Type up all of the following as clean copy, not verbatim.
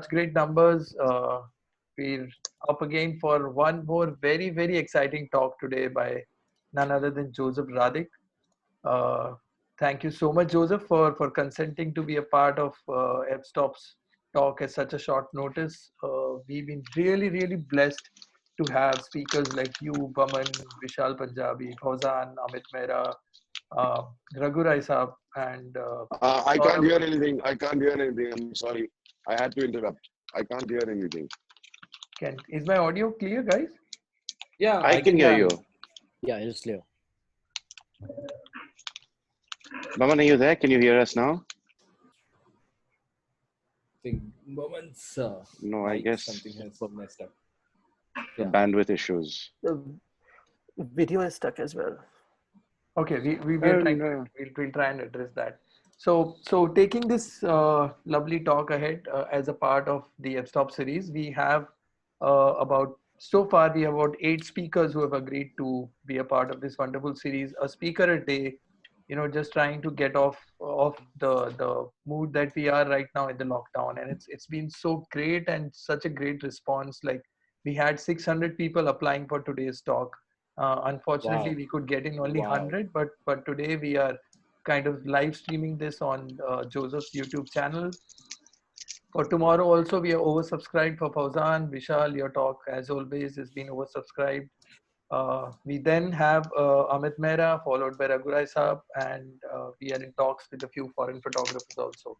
great numbers. We're up again for one more very, very exciting talk today by none other than Joseph Radhik. Uh, Thank you so much, Joseph, for consenting to be a part of F.Stop's talk at such a short notice. We've been really, really blessed to have speakers like you, Baman, Vishal Punjabi, Fauzan, Amit Mehra, uh, Raghu Rai Saab, and I can't Saurabh. hear anything. I can't hear anything. I'm sorry. I had to interrupt. I can't hear anything. Is my audio clear, guys? Yeah, I can hear you. Yeah, it's clear. Maman, are you there? Can you hear us now? I think moments. No, I guess something has messed up. the Yeah. bandwidth issues. The video is stuck as well. Okay, we will we'll try and address that. So taking this lovely talk ahead as a part of the F-Stop series, we have so far we have about 8 speakers who have agreed to be a part of this wonderful series. A speaker a day, just trying to get off the mood that we are right now in the lockdown, and it's been so great and such a great response. Like we had 600 people applying for today's talk. Unfortunately, Wow. we could get in only Wow. 100, but today we are kind of live streaming this on Joseph's YouTube channel. For tomorrow also, we are oversubscribed for Fauzan. Vishal, your talk, as always, has been oversubscribed. We then have Amit Mehra, followed by Raghu Rai Saab, and we are in talks with a few foreign photographers also.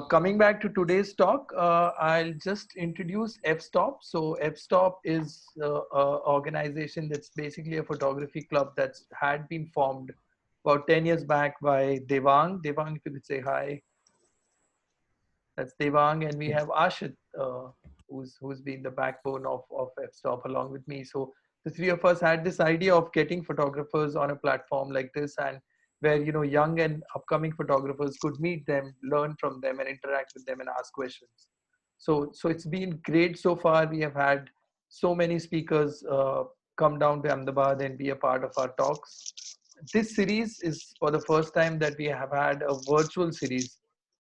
Coming back to today's talk, I'll just introduce F.Stop. So F.Stop is an organization that's basically a photography club that's had been formed about 10 years back by Devang. Devang, if you could say hi. That's Devang, and we have Ashit, who's been the backbone of F.Stop along with me. So the three of us had this idea of getting photographers on a platform like this, and where young and upcoming photographers could meet them, learn from them, and interact with them and ask questions. So it's been great so far. We have had so many speakers come down to Ahmedabad and be a part of our talks. This series is for the first time that we have had a virtual series.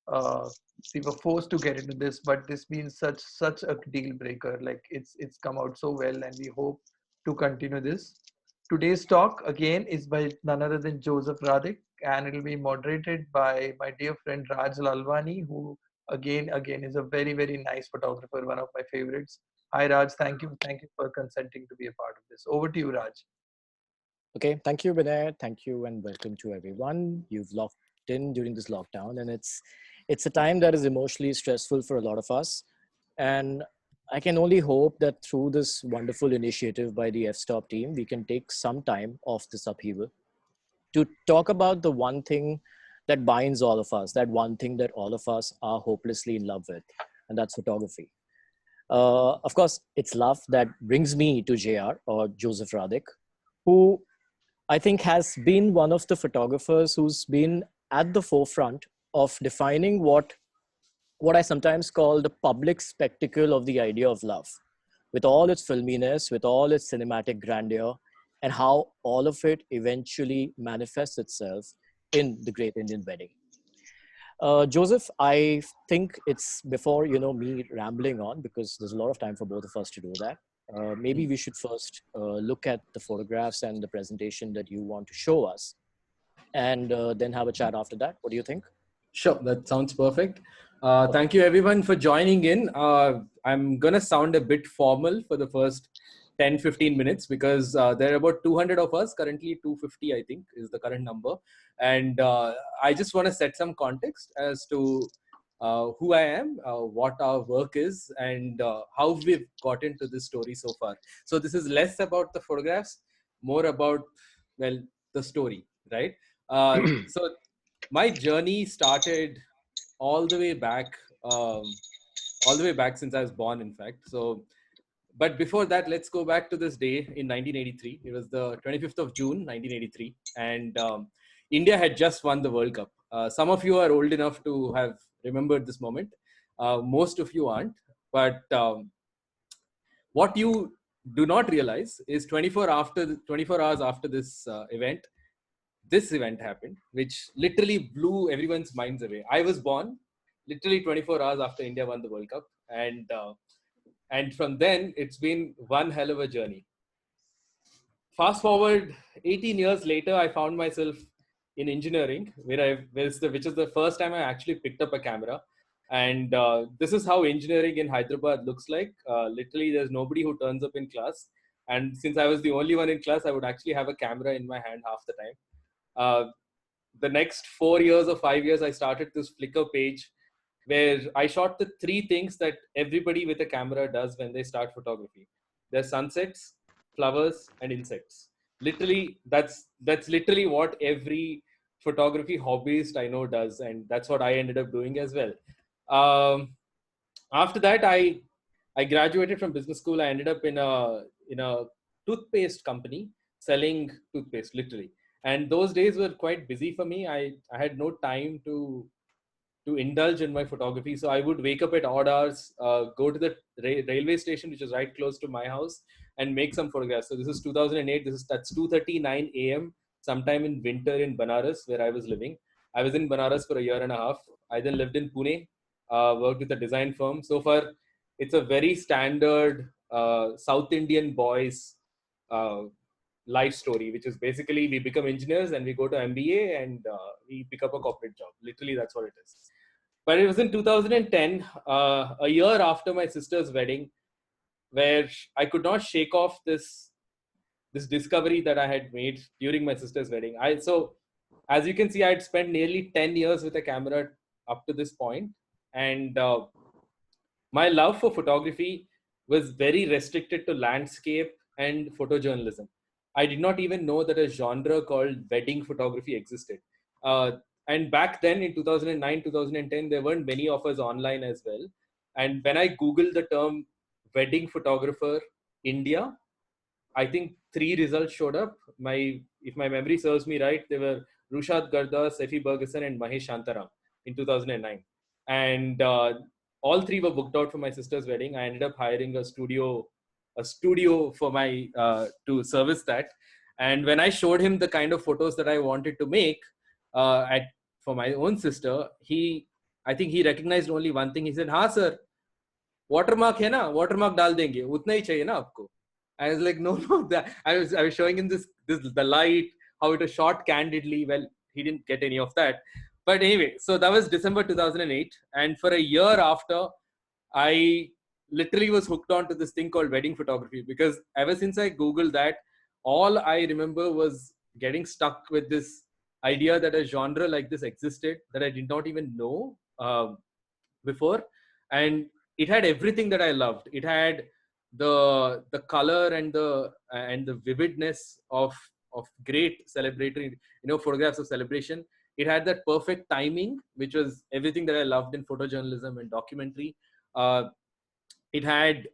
Uh, we were forced to get into this, but this been such a deal breaker. Like it's come out so well, and we hope to continue this. Today's talk again is by none other than Joseph Radhik, and it will be moderated by my dear friend Raj Lalwani, who again is a very, very nice photographer, one of my favorites. Hi Raj, thank you for consenting to be a part of this. Over to you, Raj. Okay, thank you, Vinay. Thank you, and welcome to everyone. You've locked in during this lockdown, and it's a time that is emotionally stressful for a lot of us. And I can only hope that through this wonderful initiative by the F-Stop team, we can take some time off this upheaval to talk about the one thing that binds all of us, that one thing that all of us are hopelessly in love with, and that's photography. Of course, it's love that brings me to JR, or Joseph Radhik, who I think has been one of the photographers who's been at the forefront of defining what I sometimes call the public spectacle of the idea of love, with all its filminess, with all its cinematic grandeur, and how all of it eventually manifests itself in the Great Indian Wedding. Joseph, I think it's before me rambling on, because there's a lot of time for both of us to do that. Maybe we should first look at the photographs and the presentation that you want to show us, and then have a chat after that. What do you think? Sure, that sounds perfect. Thank you everyone for joining in. I'm gonna sound a bit formal for the first 10-15 minutes because there are about 200 of us, currently 250 I think is the current number, and I just want to set some context as to who I am, what our work is, and how we've got into this story so far. So this is less about the photographs, more about, well, the story, right? So my journey started all the way back since I was born, in fact. So, but before that, let's go back to this day in 1983. It was the 25th of June, 1983. And India had just won the World Cup. Some of you are old enough to have remembered this moment. Most of you aren't. But what you do not realize is 24 hours after this event happened, which literally blew everyone's minds away. I was born literally 24 hours after India won the World Cup. And from then, it's been one hell of a journey. Fast forward 18 years later, I found myself in engineering, which is the first time I actually picked up a camera. And this is how engineering in Hyderabad looks like. Literally, there's nobody who turns up in class. And since I was the only one in class, I would actually have a camera in my hand half the time. The next 4 years or 5 years, I started this Flickr page where I shot the three things that everybody with a camera does when they start photography. There's sunsets, flowers, and insects. Literally, that's literally what every photography hobbyist I know does, and that's what I ended up doing as well. After that, I graduated from business school. I ended up in a toothpaste company selling toothpaste, literally. And those days were quite busy for me. I had no time to indulge in my photography. So I would wake up at odd hours, go to the railway station, which is right close to my house, and make some photographs. So this is 2008. That's 2:39 a.m. sometime in winter in Banaras, where I was living. I was in Banaras for a year and a half. I then lived in Pune, worked with a design firm. So far, it's a very standard South Indian boys uh, life story, which is basically we become engineers and we go to MBA and we pick up a corporate job. Literally, that's what it is. But it was in 2010, a year after my sister's wedding, where I could not shake off this discovery that I had made during my sister's wedding. So, as you can see, I had spent nearly 10 years with a camera up to this point, and my love for photography was very restricted to landscape and photojournalism. I did not even know that a genre called wedding photography existed. And back then in 2009, 2010, there weren't many of us online as well. And when I Googled the term wedding photographer India, I think three results showed up. If my memory serves me right, they were Rushad Garda, Sefi Bergeson, and Mahesh Shantaram in 2009. And all three were booked out for my sister's wedding. I ended up hiring a studio for my to service that. And when I showed him the kind of photos that I wanted to make for my own sister, I think he recognized only one thing. He said, "हाँ sir, watermark है ना, watermark डाल देंगे, उतना ही चाहिए ना आपको." I was like, no, I was showing him the light, how it was shot candidly. Well, he didn't get any of that. But anyway, so that was December 2008. And for a year after, I literally was hooked on to this thing called wedding photography, because ever since I Googled that, all I remember was getting stuck with this idea that a genre like this existed that I did not even know before. And it had everything that I loved. It had the color and the vividness of great celebratory, photographs of celebration. It had that perfect timing, which was everything that I loved in photojournalism and documentary. It had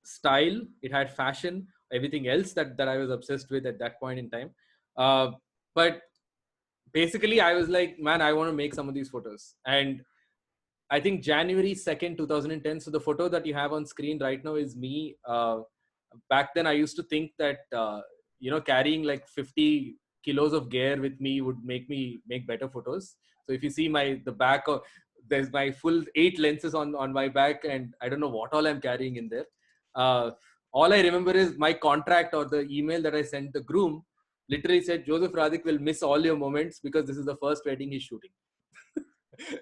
style, it had fashion, everything else that I was obsessed with at that point in time. But basically, I was like, man, I want to make some of these photos. And I think January 2nd, 2010. So the photo that you have on screen right now is me. Back then, I used to think that, carrying like 50 kilos of gear with me would make me make better photos. So if you see the back, there's my full 8 lenses on my back, and I don't know what all I'm carrying in there. All I remember is my contract or the email that I sent the groom literally said, Joseph Radhik will miss all your moments because this is the first wedding he's shooting.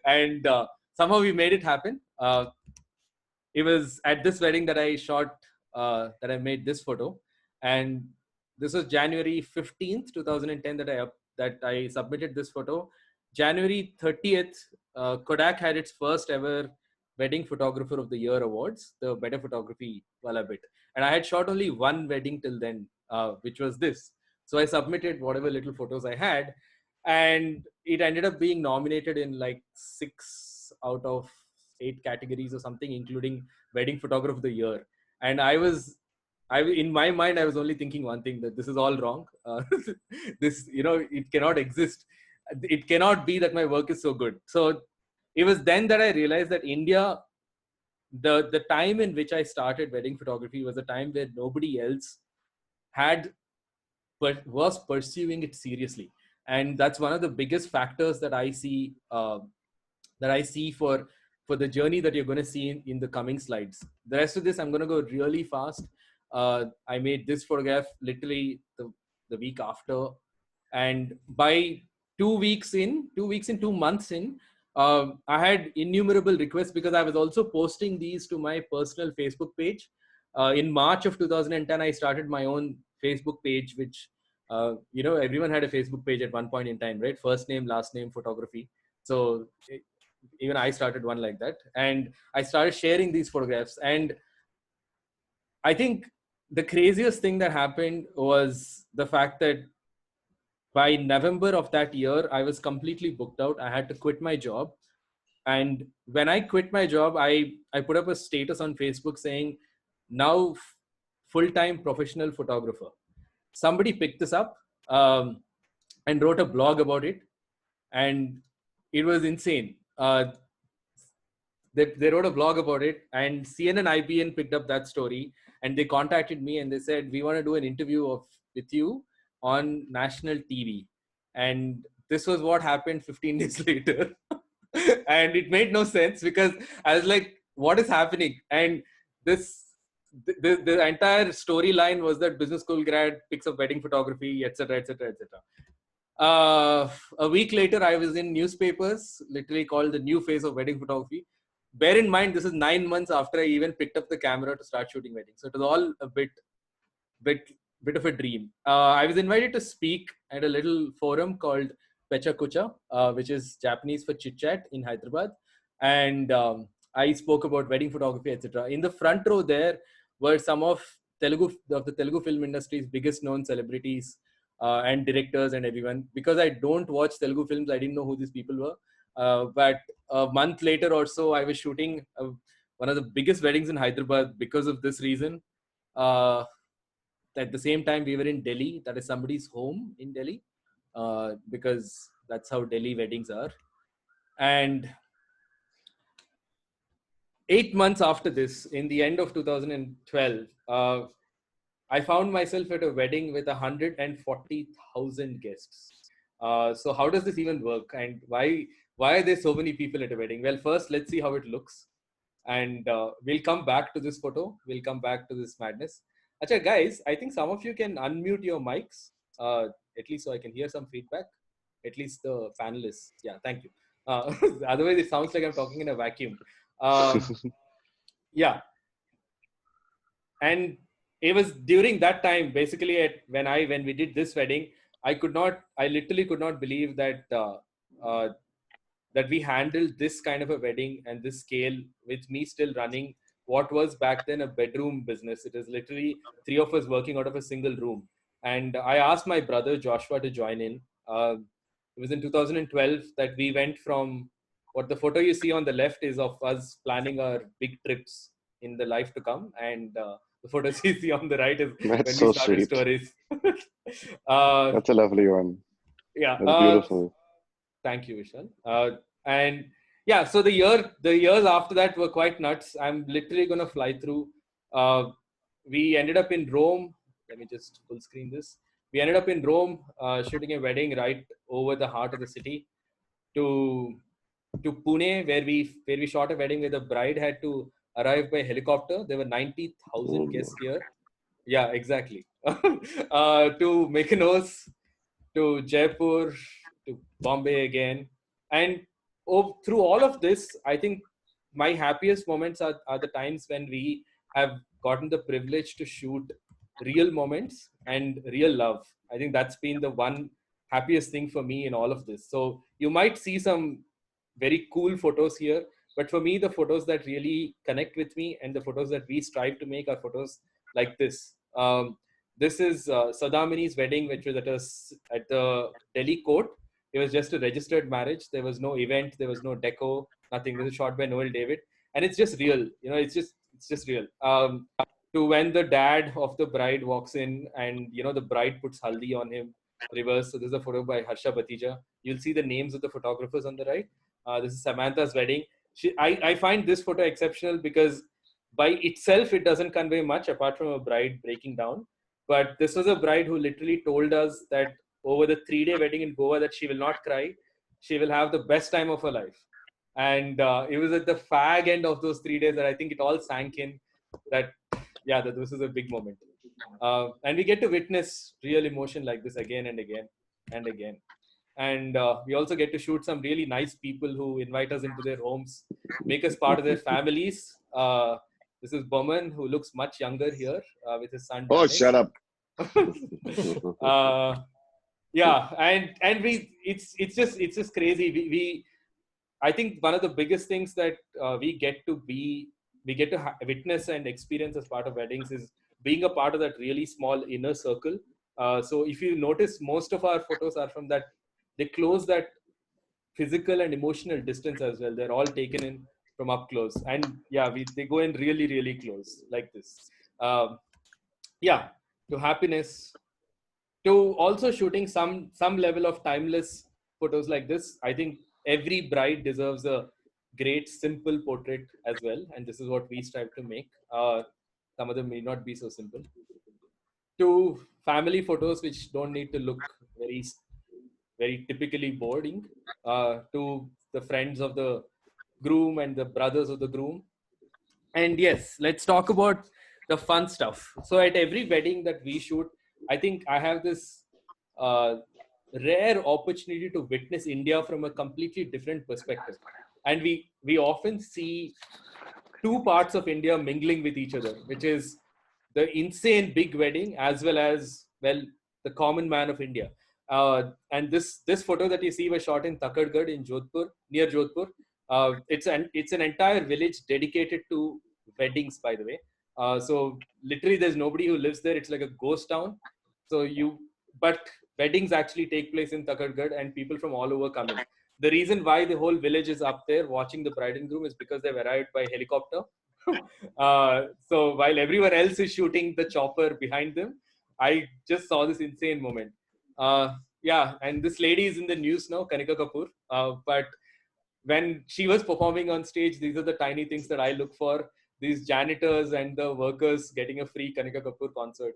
And somehow we made it happen. It was at this wedding that I shot, that I made this photo. And this was January 15th, 2010 that I submitted this photo. January 30th, Kodak had its first ever Wedding Photographer of the Year awards, the Better Photography wala bit. And I had shot only one wedding till then, which was this. So I submitted whatever little photos I had, and it ended up being nominated in like 6 out of 8 categories or something, including Wedding Photographer of the Year. And in my mind, I was only thinking one thing, that this is all wrong. It cannot exist. It cannot be that my work is so good. So it was then that I realized that India, the time in which I started wedding photography was a time where nobody else was pursuing it seriously. And that's one of the biggest factors that I see for for the journey that you're going to see in the coming slides. The rest of this, I'm going to go really fast. I made this photograph literally the week after. And by 2 weeks in, 2 months in, I had innumerable requests because I was also posting these to my personal Facebook page. In March of 2010, I started my own Facebook page, which, everyone had a Facebook page at one point in time, right? First name, last name, photography. So even I started one like that. And I started sharing these photographs. And I think the craziest thing that happened was the fact that by November of that year, I was completely booked out. I had to quit my job. And when I quit my job, I put up a status on Facebook saying, now full-time professional photographer. Somebody picked this up and wrote a blog about it. And it was insane. They wrote a blog about it, and CNN IBN picked up that story, and they contacted me and they said, we want to do an interview with you on national TV. And this was what happened 15 days later. And it made no sense because I was like, what is happening? And the entire storyline was that business school grad picks up wedding photography, etc., etc., etc. A week later, I was in newspapers, literally called the new face of wedding photography. Bear in mind, this is 9 months after I even picked up the camera to start shooting weddings. So it was all a bit of a dream. I was invited to speak at a little forum called Pecha Kucha, which is Japanese for chit chat in Hyderabad. And I spoke about wedding photography, etc. In the front row there were some of the Telugu film industry's biggest known celebrities and directors and everyone. Because I don't watch Telugu films, I didn't know who these people were. But a month later or so, I was shooting one of the biggest weddings in Hyderabad because of this reason. At the same time, we were in Delhi. That is somebody's home in Delhi, because that's how Delhi weddings are. And 8 months after this, in the end of 2012, I found myself at a wedding with 140,000 guests. So how does this even work? And why are there so many people at a wedding? Well, first, let's see how it looks. And we'll come back to this photo. We'll come back to this madness. Acha, guys, I think some of you can unmute your mics, at least so I can hear some feedback. At least the panelists. Yeah, thank you. Otherwise, it sounds like I'm talking in a vacuum. Yeah. And it was during that time, basically, when we did this wedding, I literally could not believe that that we handled this kind of a wedding and this scale with me still running what was back then a bedroom business. It is literally 3 of us working out of a single room. And I asked my brother Joshua to join in. It was in 2012 that we went from what the photo you see on the left is of us planning our big trips in the life to come. And the photos you see on the right is That's when so we started sweet. stories. That's a lovely one. Yeah. That's beautiful. Thank you, Vishal. And yeah, so the years after that were quite nuts. I'm literally going to fly through. We ended up in Rome. Let me just full screen this. We ended up in Rome shooting a wedding right over the heart of the city. To Pune, where we shot a wedding where the bride had to arrive by helicopter. There were 90,000 guests here. Yeah, exactly. To Mykonos, to Jaipur, to Bombay again. And through all of this, I think my happiest moments are the times when we have gotten the privilege to shoot real moments and real love. I think that's been the one happiest thing for me in all of this. So you might see some very cool photos here, but for me, the photos that really connect with me and the photos that we strive to make are photos like this. This is Sadamini's wedding, which was at the Delhi court. It was just a registered marriage. There was no event. There was no deco, nothing. This is shot by Noel David. And it's just real. It's just real. To when the dad of the bride walks in and, the bride puts haldi on him, reverse. So this is a photo by Harsha Batija. You'll see the names of the photographers on the right. This is Samantha's wedding. I find this photo exceptional because by itself, it doesn't convey much apart from a bride breaking down. But this was a bride who literally told us that over the 3-day wedding in Goa that she will not cry. She will have the best time of her life. And it was at the fag end of those 3 days that I think it all sank in that, yeah, that this is a big moment. And we get to witness real emotion like this again and again and again. And we also get to shoot some really nice people who invite us into their homes, make us part of their families. This is Bowman, who looks much younger here with his son Oh, Danesh. shut up. Yeah, and it's just crazy. We I think one of the biggest things that we get to witness and experience as part of weddings is being a part of that really small inner circle. So if you notice, most of our photos are from that, they close that physical and emotional distance as well. They're all taken in from up close, and yeah, they go in really, really close like this. Yeah, to happiness, to also shooting some level of timeless photos like this. I think every bride deserves a great simple portrait as well, and this is what we strive to make. Some of them may not be so simple. To family photos which don't need to look very very typically boring, to the friends of the groom and the brothers of the groom. And yes, let's talk about the fun stuff. So at every wedding that we shoot, I think I have this uh, rare opportunity to witness India from a completely different perspective. And we often see two parts of India mingling with each other, which is the insane big wedding as well as, well, the common man of India. And this photo that you see was shot in Takadgarh in Jodhpur, near Jodhpur. It's an entire village dedicated to weddings, by the way. So literally, there's nobody who lives there. It's like a ghost town. But weddings actually take place in Takadgarh, and people from all over come in. The reason why the whole village is up there watching the bride and groom is because they've arrived by helicopter. So while everyone else is shooting the chopper behind them, I just saw this insane moment. Yeah, and this lady is in the news now, Kanika Kapoor. But when she was performing on stage, these are the tiny things that I look for. These janitors and the workers getting a free Kanika Kapoor concert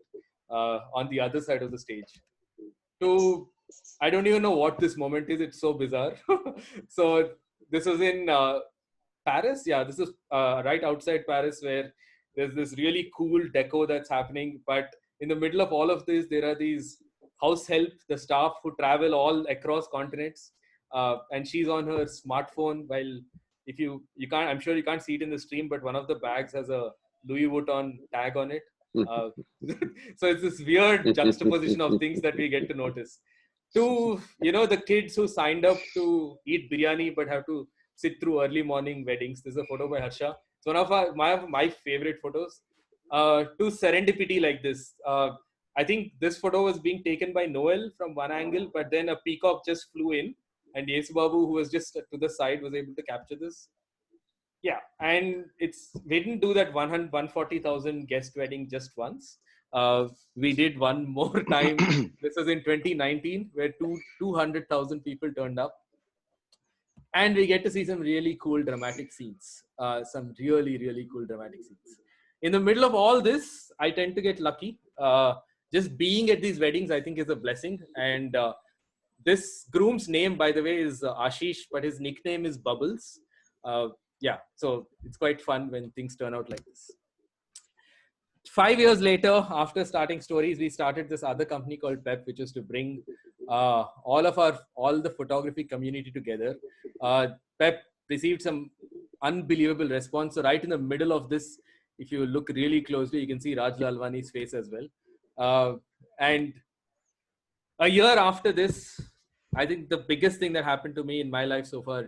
on the other side of the stage. I don't even know what this moment is. It's so bizarre. So this was in Paris. Yeah, this is right outside Paris, where there's this really cool deco that's happening. But in the middle of all of this, there are these house help, the staff who travel all across continents. And she's on her smartphone while, if you can't, I'm sure you can't see it in the stream, but one of the bags has a Louis Vuitton tag on it. So it's this weird juxtaposition of things that we get to notice. To, the kids who signed up to eat biryani but have to sit through early morning weddings. This is a photo by Harsha. It's one of my favorite photos. To serendipity like this. I think this photo was being taken by Noel from one angle, but then a peacock just flew in, and Yesu Babu, who was just to the side, was able to capture this. Yeah, and we didn't do that 140,000 guest wedding just once. We did one more time. This was in 2019, where 200,000 people turned up. And we get to see some really cool dramatic scenes. Some really, really cool dramatic scenes. In the middle of all this, I tend to get lucky. Just being at these weddings, I think, is a blessing. And this groom's name, by the way, is Ashish, but his nickname is Bubbles. Yeah, so it's quite fun when things turn out like this. 5 years later, after starting Stories, we started this other company called Pep, which is to bring all the photography community together. Pep received some unbelievable response. So right in the middle of this, if you look really closely, you can see Raj Lalwani's face as well. And a year after this, I think the biggest thing that happened to me in my life so far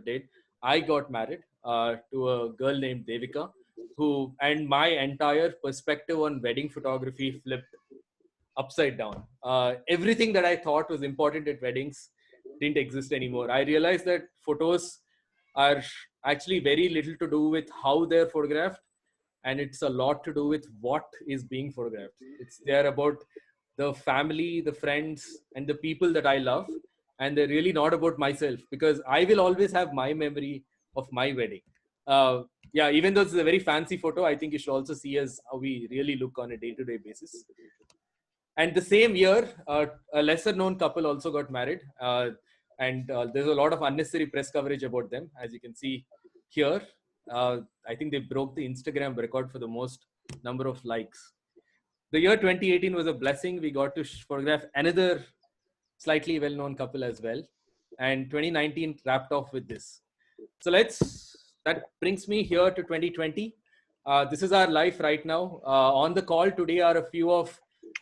I got married to a girl named Devika, and my entire perspective on wedding photography flipped upside down. Everything that I thought was important at weddings didn't exist anymore. I realized that photos are actually very little to do with how they're photographed, and it's a lot to do with what is being photographed. They're about the family, the friends, and the people that I love, and they're really not about myself, because I will always have my memory of my wedding. Yeah, even though it's a very fancy photo, I think you should also see as how we really look on a day-to-day basis. And the same year, a lesser-known couple also got married, and there's a lot of unnecessary press coverage about them, as you can see here. I think they broke the Instagram record for the most number of likes. The year 2018 was a blessing. We got to photograph another slightly well-known couple as well. And 2019 wrapped off with this. So that brings me here to 2020. This is our life right now. On the call today are a few of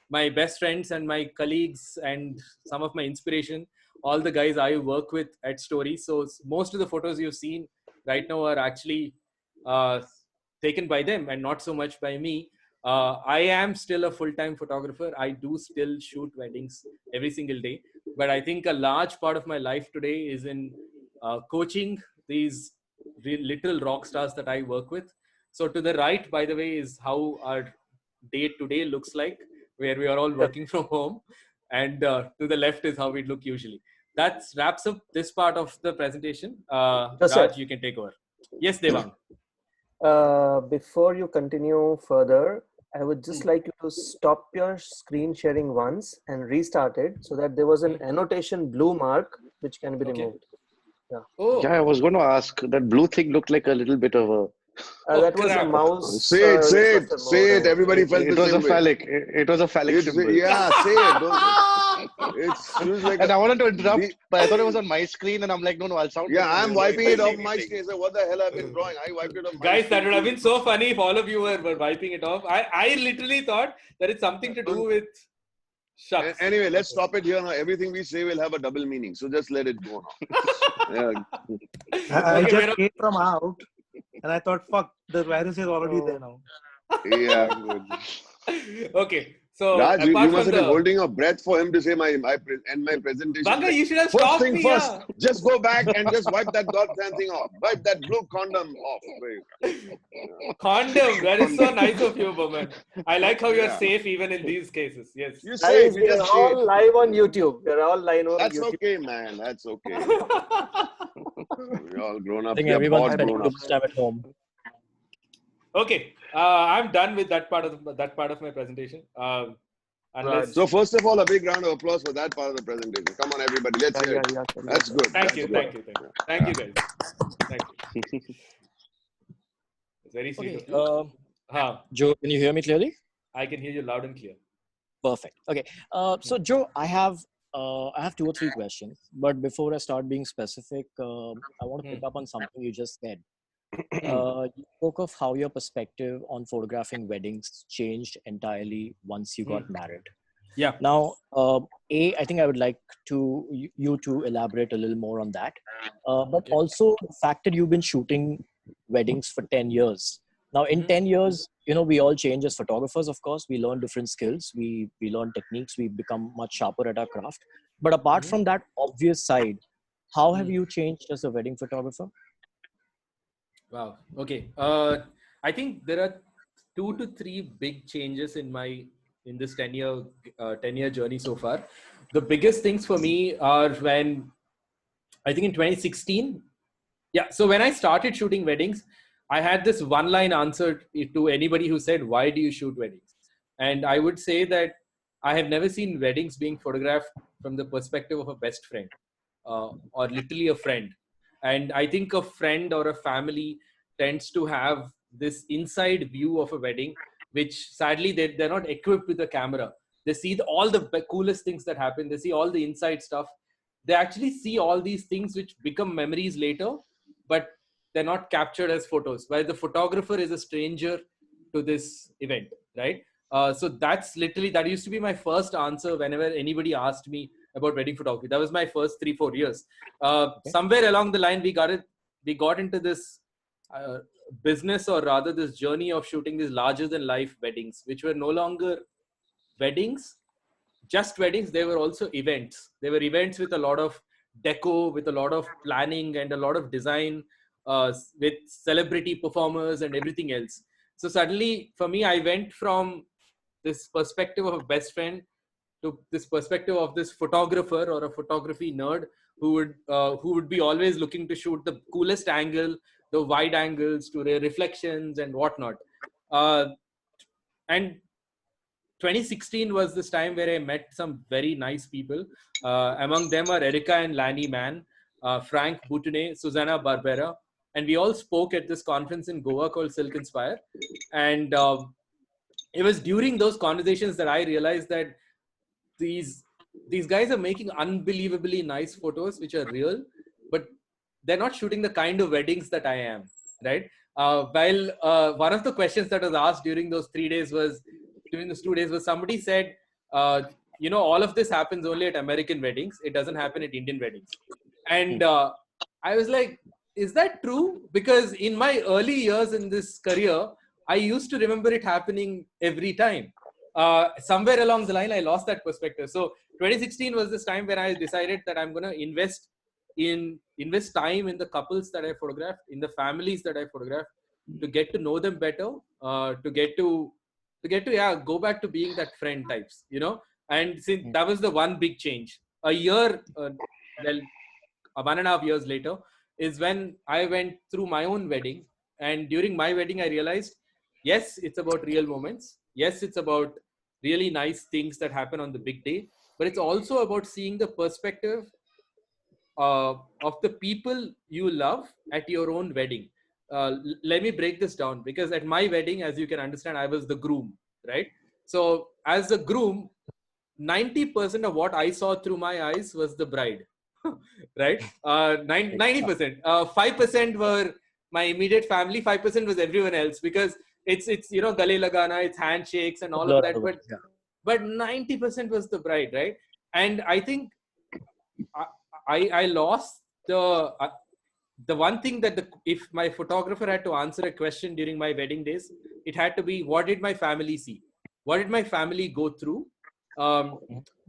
my best friends and my colleagues and some of my inspiration, all the guys I work with at Story. So most of the photos you've seen right now are actually taken by them and not so much by me. I am still a full-time photographer. I do still shoot weddings every single day. But I think a large part of my life today is in coaching these literal rock stars that I work with. So to the right, by the way, is how our day today looks like, where we are all working from home. And to the left is how we look usually. That wraps up this part of the presentation. Raj, you can take over. Yes, Devang. Before you continue further, I would just like you to stop your screen sharing once and restart it so that there was an annotation blue mark which can be removed. Yeah. Oh. Yeah, I was going to ask. That blue thing looked like a little bit of a. That was a mouse. Say it. Everybody felt It the was same a way. phallic. It was a phallic symbol. Yeah, say it. It was like And I wanted to interrupt, but I thought it was on my screen, and I'm like, no, I'll sound. Yeah, like I'm wiping it off my screen. So what the hell I've been drawing? I wiped it off my Guys, screen. that would have been so funny if all of you were wiping it off. I literally thought that it's something to do with shucks. Anyway, let's stop it here now. Everything we say will have a double meaning. So just let it go now. I just came from out and I thought, fuck, the virus is already there now. Yeah, good. Okay. So Raj, you apart must from have been holding your breath for him to say my presentation. Banga, you should have First stopped thing me. first, Yeah. just go back and just wipe that goddamn thing off. Wipe that blue condom off. Condom. That is so nice of you, Bowman. I like how you're Yeah. safe even in these cases. Yes. You say Guys, we we are just say all it. live on YouTube. We're all live on That's YouTube. okay, man. That's okay. We're all grown I up. think We are everyone's bored spending grown too ups. much time at home. Okay. I'm done with that part of my presentation. Unless So first of all, a big round of applause for that part of the presentation. Come on, everybody. Let's hear it. Yeah. That's good. Thank you, That's guys. good. Thank you. It's very sweet Okay, of you. Joe, can you hear me clearly? I can hear you loud and clear. Perfect. Okay. So Joe, I have 2 or 3 questions, but before I start being specific, I want to pick up on something you just said. You spoke of how your perspective on photographing weddings changed entirely once you got married. Yeah. Now, I think I would like you to elaborate a little more on that. But also the fact that you've been shooting weddings for 10 years. Now, in 10 years, we all change as photographers, of course. We learn different skills. We learn techniques. We become much sharper at our craft. But apart from that obvious side, how have you changed as a wedding photographer? Wow. Okay. I think there are 2 to 3 big changes in this 10-year journey so far. The biggest things for me are when I think in 2016. Yeah. So when I started shooting weddings, I had this one-line answer to anybody who said, "Why do you shoot weddings?" And I would say that I have never seen weddings being photographed from the perspective of a best friend or literally a friend. And I think a friend or a family tends to have this inside view of a wedding, which sadly they're not equipped with a camera. They see all the coolest things that happen. They see all the inside stuff. They actually see all these things which become memories later, but they're not captured as photos, while the photographer is a stranger to this event, right? So that used to be my first answer whenever anybody asked me about wedding photography. That was my first 3-4 years. Somewhere along the line, we got into this business, or rather this journey of shooting these larger than life weddings, which were no longer weddings, just weddings. They were also events. They were events with a lot of deco, with a lot of planning and a lot of design, with celebrity performers and everything else. So suddenly for me, I went from this perspective of a best friend to this perspective of this photographer or a photography nerd who would be always looking to shoot the coolest angle, the wide angles, to reflections and whatnot. And 2016 was this time where I met some very nice people. Among them are Erica and Lanny Mann, Frank Boutonnet, Susanna Barbera, and we all spoke at this conference in Goa called Silk Inspire. And it was during those conversations that I realized that these guys are making unbelievably nice photos which are real, but they're not shooting the kind of weddings that I am, right? While one of the questions that was asked during those 2 days was somebody said, all of this happens only at American weddings. It doesn't happen at Indian weddings. And I was like, is that true? Because in my early years in this career, I used to remember it happening every time. Somewhere along the line, I lost that perspective. So 2016 was this time when I decided that I'm going to invest time in the couples that I photographed, in the families that I photographed, to get to know them better, to get to go back to being that friend types, And since that was the one big change. A year, 1.5 years later, is when I went through my own wedding. And during my wedding, I realized, yes, it's about real moments. Yes, it's about really nice things that happen on the big day. But it's also about seeing the perspective of the people you love at your own wedding. Let me break this down, because at my wedding, as you can understand, I was the groom, right? So as a groom, 90% of what I saw through my eyes was the bride, right? 90%. 5% were my immediate family. 5% was everyone else, because it's gale lagana, it's handshakes and all of that. But 90% was the bride, right? And I think I lost the one thing that if my photographer had to answer a question during my wedding days, it had to be, what did my family see? What did my family go through?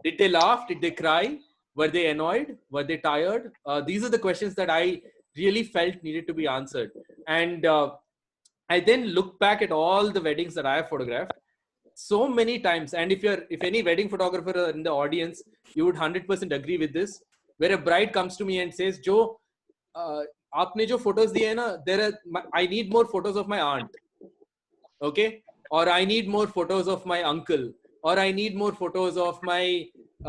Did they laugh? Did they cry? Were they annoyed? Were they tired? These are the questions that I really felt needed to be answered. And I then look back at all the weddings that I have photographed so many times. And if any wedding photographer in the audience, you would 100% agree with this, where a bride comes to me and says, Joe, आपने जो photos दिए हैं ना, I need more photos of my aunt, okay? Or I need more photos of my uncle, or I need more photos of my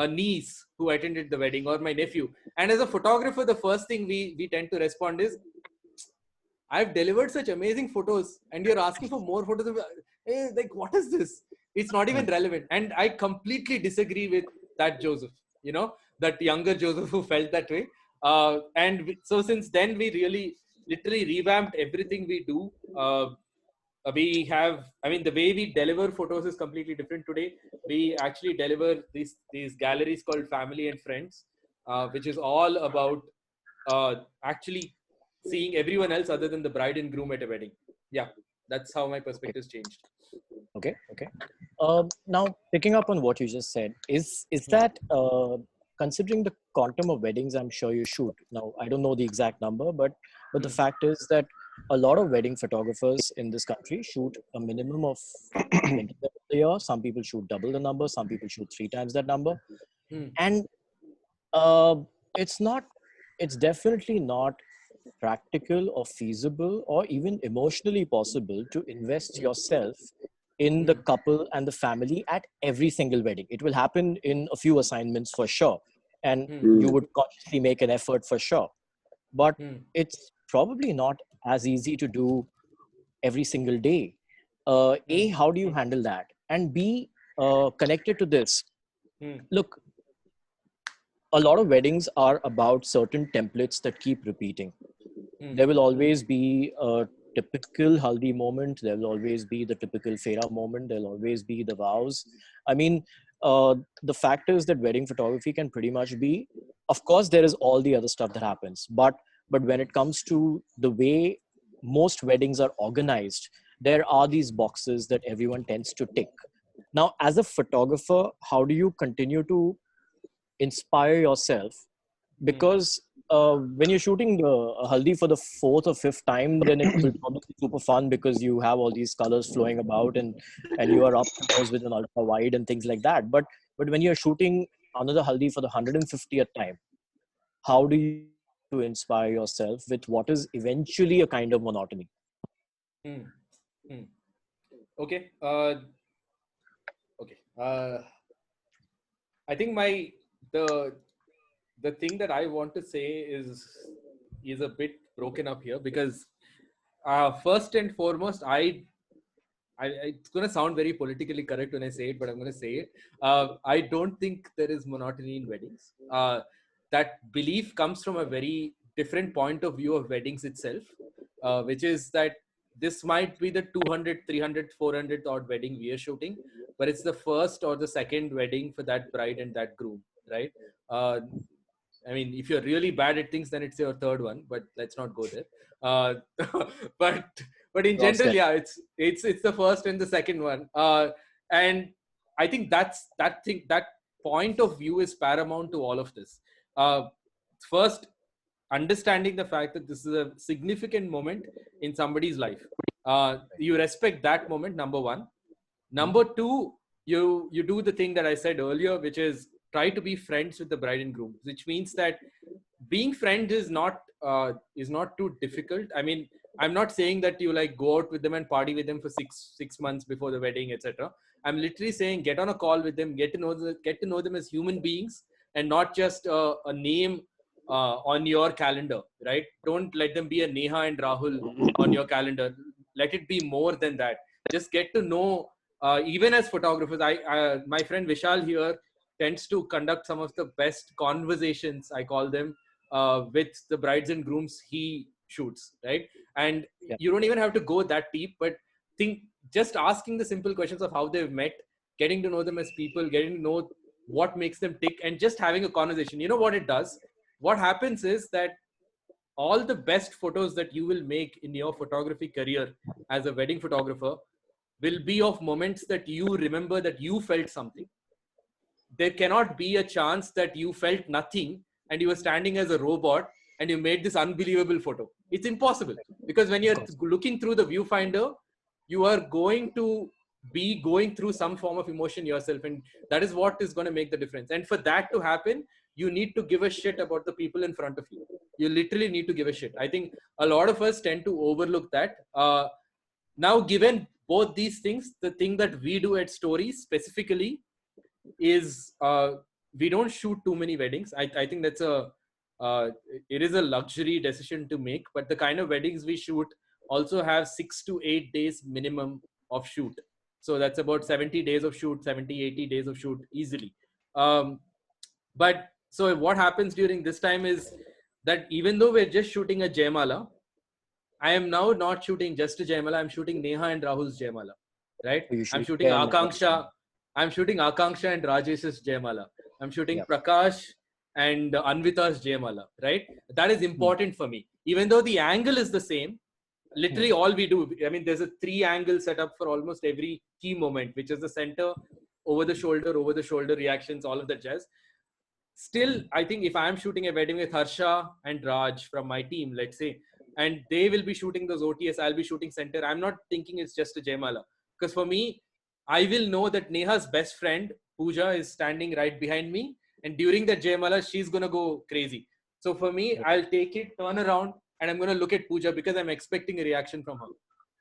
niece who attended the wedding, or my nephew. And as a photographer, the first thing we tend to respond is, I've delivered such amazing photos and you're asking for more photos. Hey, like, what is this? It's not even relevant. And I completely disagree with that Joseph, that younger Joseph who felt that way. So since then, we really literally revamped everything we do. The way we deliver photos is completely different today. We actually deliver these galleries called Family and Friends, which is all about actually seeing everyone else other than the bride and groom at a wedding. Yeah, that's how my perspective's changed. Okay. Now, picking up on what you just said, is that considering the quantum of weddings I'm sure you shoot? Now, I don't know the exact number, but the fact is that a lot of wedding photographers in this country shoot a minimum of 20 a year. Some people shoot double the number. Some people shoot 3 times that number. And it's definitely not practical or feasible or even emotionally possible to invest yourself in the couple and the family at every single wedding. It will happen in a few assignments for sure, and you would consciously make an effort for sure, but it's probably not as easy to do every single day. A, how do you handle that? And B, connected to this, look, a lot of weddings are about certain templates that keep repeating. There will always be a typical haldi moment. There will always be the typical fera moment. There'll always be the vows. I mean, the fact is that wedding photography can pretty much be, of course, there is all the other stuff that happens. But when it comes to the way most weddings are organized, there are these boxes that everyone tends to tick. Now, as a photographer, how do you continue to inspire yourself? Because when you're shooting haldi for the 4th or 5th time, then it will probably be super fun because you have all these colors flowing about and you are up close with an ultra wide and things like that. But when you're shooting another haldi for the 150th time, how do you to inspire yourself with what is eventually a kind of monotony? Okay. I think the thing that I want to say is, is a bit broken up here because first and foremost, it's going to sound very politically correct when I say it, but I'm going to say it. I don't think there is monotony in weddings. That belief comes from a very different point of view of weddings itself, which is that this might be the 200, 300, 400th odd wedding we are shooting, but it's the first or the second wedding for that bride and that groom, right? Uh, I mean, if you're really bad at things, then it's your third one. But let's not go there. Uh, but but in general, yeah, it's the first and the second one. And I think that point of view is paramount to all of this. First, understanding the fact that this is a significant moment in somebody's life. You respect that moment. Number one. Number two, you do the thing that I said earlier, which is try to be friends with the bride and groom, which means that being friends is not too difficult. I mean, I'm not saying that you like go out with them and party with them for six months before the wedding, etc. I'm literally saying get on a call with them, get to know them as human beings and not just a name on your calendar, right? Don't let them be a Neha and Rahul on your calendar. Let it be more than that. Just get to know. Even as photographers, my friend Vishal here tends to conduct some of the best conversations, I call them, with the brides and grooms he shoots, right? And you don't even have to go that deep, but just asking the simple questions of how they've met, getting to know them as people, getting to know what makes them tick, and just having a conversation. You know what it does? What happens is that all the best photos that you will make in your photography career as a wedding photographer will be of moments that you remember that you felt something. There cannot be a chance that you felt nothing and you were standing as a robot and you made this unbelievable photo. It's impossible because when you're looking through the viewfinder, you are going to be going through some form of emotion yourself, and that is what is going to make the difference. And for that to happen, you need to give a shit about the people in front of you. You literally need to give a shit. I think a lot of us tend to overlook that. Now, given both these things, the thing that we do at Stories specifically is we don't shoot too many weddings. I think that's it is a luxury decision to make, but the kind of weddings we shoot also have 6 to 8 days minimum of shoot. So that's about 70 days of shoot, 70, 80 days of shoot easily. But so what happens during this time is that even though we're just shooting a Jaymala, I am now not shooting just a Jaymala. I'm shooting Neha and Rahul's Jaymala, right? I'm shooting Akanksha. I'm shooting Akanksha and Rajesh's Jaymala. I'm shooting Prakash and Anvita's Jaymala, right? That is important for me. Even though the angle is the same, literally all we do, I mean, there's a 3-angle setup for almost every key moment, which is the center, over the shoulder reactions, all of that jazz. Still, I think if I'm shooting a wedding with Harsha and Raj from my team, let's say, and they will be shooting those OTS, I'll be shooting center. I'm not thinking it's just a Jaymala. Because for me, I will know that Neha's best friend, Pooja, is standing right behind me. And during that Jaymala, she's going to go crazy. So for me, I'll take it, turn around, and I'm going to look at Pooja because I'm expecting a reaction from her.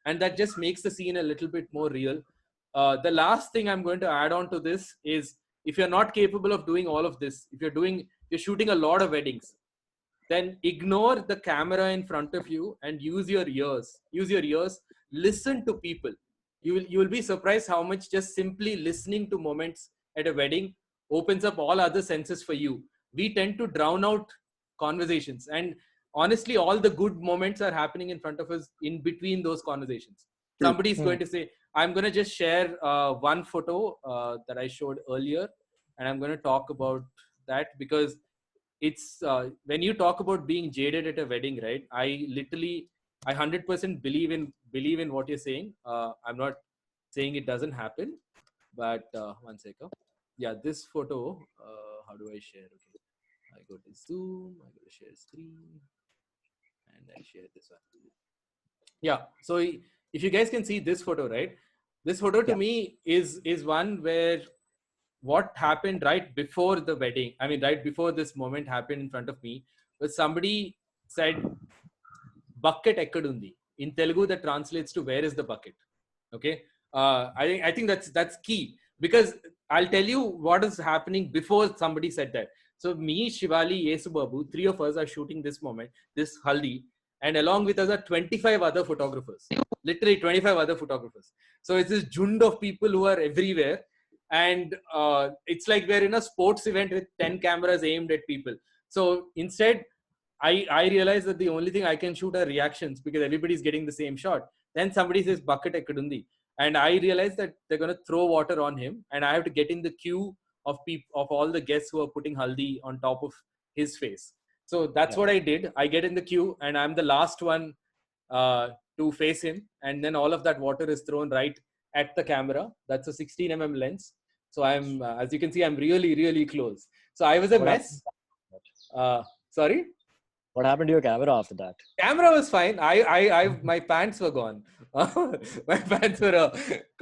And that just makes the scene a little bit more real. The last thing I'm going to add on to this is, if you're not capable of doing all of this, if you're shooting a lot of weddings, then ignore the camera in front of you and use your ears. Listen to people. You will be surprised how much just simply listening to moments at a wedding opens up all other senses for you. We tend to drown out conversations, and honestly, all the good moments are happening in front of us in between those conversations. Somebody's going to say, I'm going to just share one photo that I showed earlier, and I'm going to talk about that because it's when you talk about being jaded at a wedding, right? I 100% believe in what you're saying. I'm not saying it doesn't happen, but one second. Yeah, this photo, how do I share? Okay, I go to Zoom, I go to share screen, and I share this one. Yeah, so if you guys can see this photo, right? This photo to me is one where what happened right before the wedding, I mean, right before this moment happened in front of me, was somebody said, bucket ekkadundi. In Telugu, that translates to where is the bucket? Okay. I think that's key, because I'll tell you what is happening before somebody said that. So me, Shivali, Yesu Babu, three of us are shooting this moment, this haldi, and along with us are 25 other photographers. Literally 25 other photographers. So it's this jund of people who are everywhere, and it's like we're in a sports event with 10 cameras aimed at people. So instead, I realized that the only thing I can shoot are reactions because everybody's getting the same shot. Then somebody says bucket ekudundi, and I realized that they're going to throw water on him, and I have to get in the queue of people, of all the guests who are putting haldi on top of his face. So that's what I did. I get in the queue, and I'm the last one to face him, and then all of that water is thrown right at the camera. That's a 16 lens. So I'm, as you can see, I'm really, really close. So I was a mess. Sorry. What happened to your camera after that? Camera was fine. My pants were gone. My pants were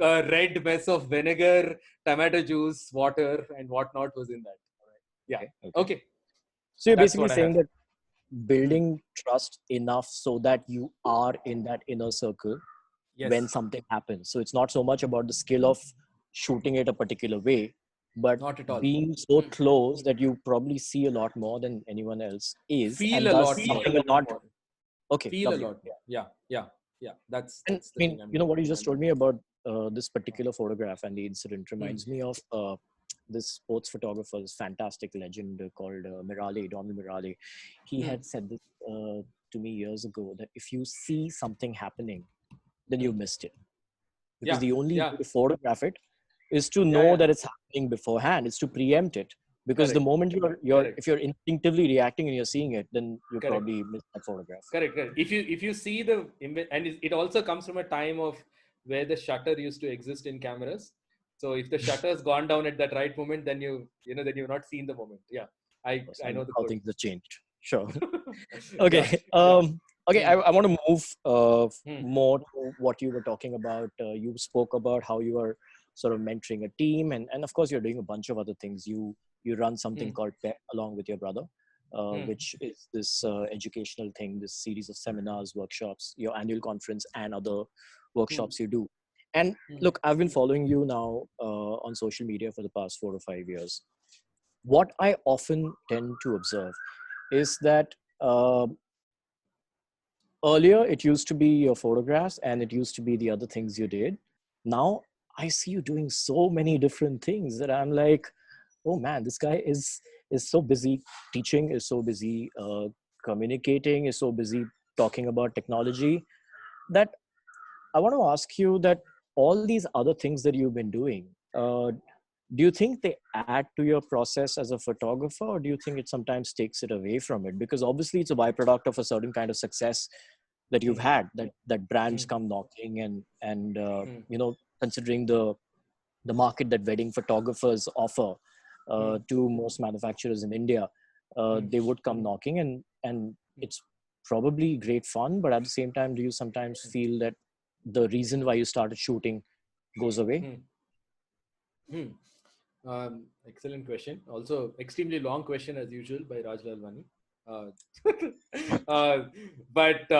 a red mess of vinegar, tomato juice, water, and whatnot was in that. Yeah. Okay. So you're That's basically what I saying have. that building trust enough so that you are in that inner circle Yes. when something happens. So it's not so much about the skill of shooting it a particular way, but Not at all. being so close that you probably see a lot more than anyone else is, Feel and a thus lot more. something will not. Okay, Feel lovely. a lot more. Yeah. That's And the thing. you know what you just told me about this particular photograph and the incident reminds me of this sports photographer's fantastic legend called Mirale, Donald Mirale. He had said this to me years ago that if you see something happening, then you missed it. Because the only way to photograph it is to know that it's happening beforehand. It's to preempt it. Because the moment if you're instinctively reacting and you're seeing it, then you probably miss that photograph. Correct. If you see the image, and it also comes from a time of where the shutter used to exist in cameras. So if the shutter has gone down at that right moment, then then you've not seen the moment. Yeah, I know the how code. things have changed. Sure. Okay. Okay. I want to move more to what you were talking about. You spoke about how you are sort of mentoring a team, and of course you're doing a bunch of other things. You run something called PEP along with your brother, which is this educational thing, this series of seminars, workshops, your annual conference, and other workshops you do. And look, I've been following you now on social media for the past 4 or 5 years. What I often tend to observe is that earlier it used to be your photographs and it used to be the other things you did. Now I see you doing so many different things that I'm like, oh man, this guy is so busy teaching, is so busy communicating, is so busy talking about technology, that I want to ask you that all these other things that you've been doing, do you think they add to your process as a photographer, or do you think it sometimes takes it away from it? Because obviously it's a byproduct of a certain kind of success that you've had, that brands come knocking, and considering the market that wedding photographers offer to most manufacturers in India, they would come knocking, and it's probably great fun. But at the same time, do you sometimes feel that the reason why you started shooting goes away? Excellent question. Also, extremely long question as usual by Raj Lalwani. But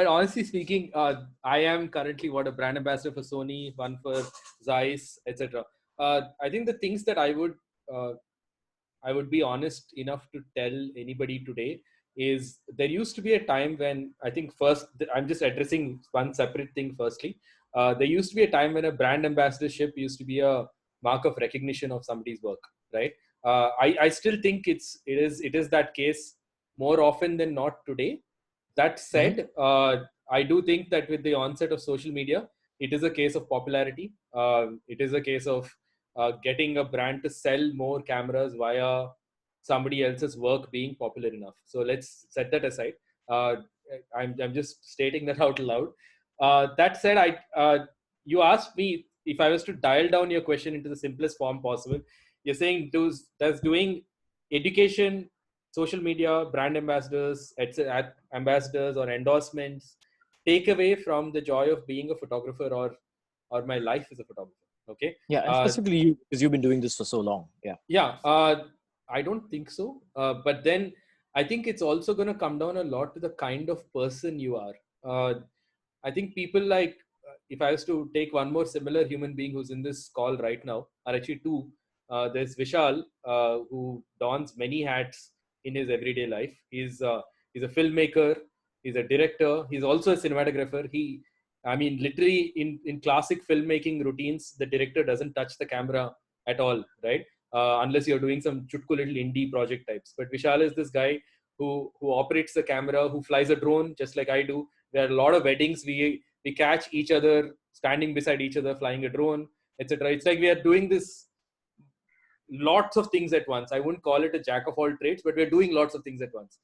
honestly speaking, I am currently a brand ambassador for Sony, one for Zeiss, etc. I think the things that I would be honest enough to tell anybody today is there used to be a time when I think I'm just addressing one separate thing firstly. There used to be a time when a brand ambassadorship used to be a mark of recognition of somebody's work, right? I still think it is that case more often than not today. That said, I do think that with the onset of social media, it is a case of popularity. It is a case of getting a brand to sell more cameras via somebody else's work being popular enough. So let's set that aside. I'm just stating that out loud. That said, you asked me if I was to dial down your question into the simplest form possible. You're saying does doing education, social media, brand ambassadors, ambassadors or endorsements take away from the joy of being a photographer or my life as a photographer? Okay. Yeah, and specifically you, because you've been doing this for so long. Yeah. I don't think so. But then I think it's also going to come down a lot to the kind of person you are. I think people if I was to take one more similar human being who's in this call right now, are actually two. there's Vishal, who dons many hats in his everyday life. He's a filmmaker, he's a director, he's also a cinematographer. I mean, literally in classic filmmaking routines, the director doesn't touch the camera at all, right? Unless you're doing some chutku little indie project types. But Vishal is this guy who operates the camera, who flies a drone just like I do. There are a lot of weddings we catch each other standing beside each other flying a drone, etc. It's like we are doing this lots of things at once. I wouldn't call it a jack of all trades, but we're doing lots of things at once.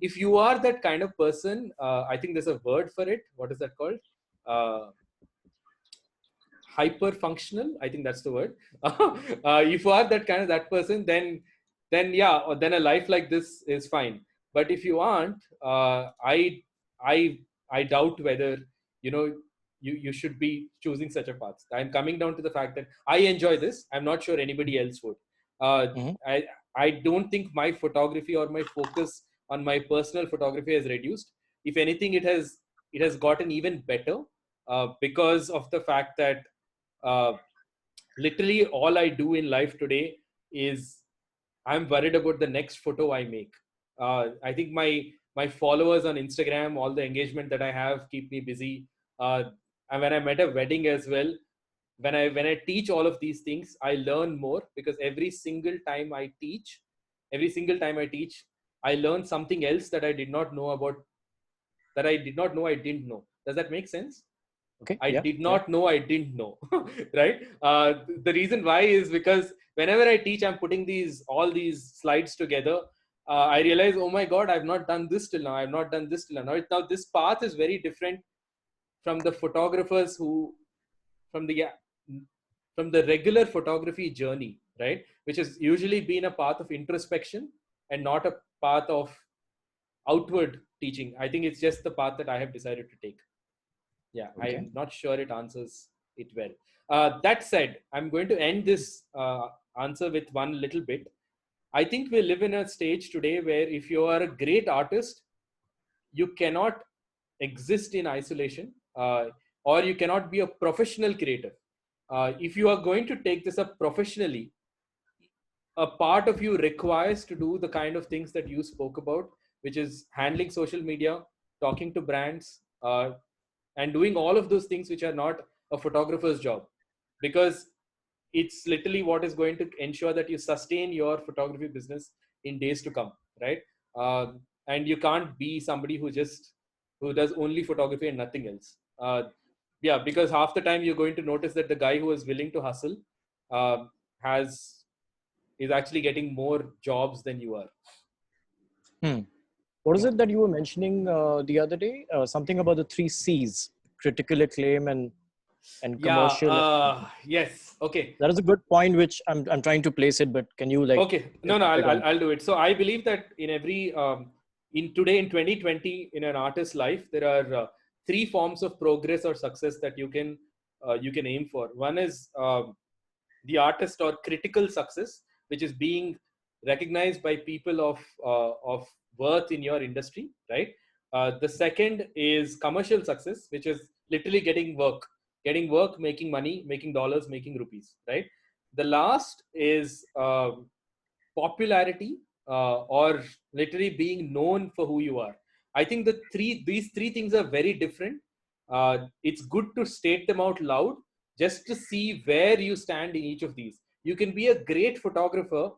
If you are that kind of person, I think there's a word for it. What is that called? Hyper functional. I think that's the word. If you are that person, then yeah, or then a life like this is fine. But if you aren't, I doubt whether you should be choosing such a path. I'm coming down to the fact that I enjoy this. I'm not sure anybody else would. I don't think my photography or my focus on my personal photography has reduced. If anything, it has gotten even better because of the fact that literally all I do in life today is I'm worried about the next photo I make. I think my followers on Instagram, all the engagement that I have keep me busy. And when I'm at a wedding as well, when I teach all of these things, I learn more because every single time I teach, I learn something else that I did not know about, that I did not know I didn't know. Does that make sense? Okay. I did not know I didn't know, right? The reason why is because whenever I teach, I'm putting all these slides together. I realize, oh my God, I've not done this till now. I've not done this till now. Now this path is very different from the photographers from the regular photography journey, right? Which has usually been a path of introspection and not a path of outward teaching. I think it's just the path that I have decided to take. Yeah, Okay. I'm not sure it answers it well. That said, I'm going to end this answer with one little bit. I think we live in a stage today where if you are a great artist, you cannot exist in isolation, or you cannot be a professional creator. If you are going to take this up professionally, a part of you requires to do the kind of things that you spoke about, which is handling social media, talking to brands, and doing all of those things which are not a photographer's job, because it's literally what is going to ensure that you sustain your photography business in days to come, right? And you can't be somebody who does only photography and nothing else. Yeah, because half the time you're going to notice that the guy who is willing to hustle is actually getting more jobs than you are. What is it that you were mentioning the other day? Something about the 3 C's: critical acclaim and commercial. Yes. Okay. That is a good point, which I'm trying to place it. But can you Okay. No, I'll do it. So I believe that in every in 2020 in an artist's life, there are 3 forms of progress or success that you can aim for. One is the artist or critical success, which is being recognized by people of worth in your industry, right? The second is commercial success, which is literally getting work, making money, making dollars, making rupees, right? The last is popularity, or literally being known for who you are. I think these three things are very different. It's good to state them out loud just to see where you stand in each of these. You can be a great photographer,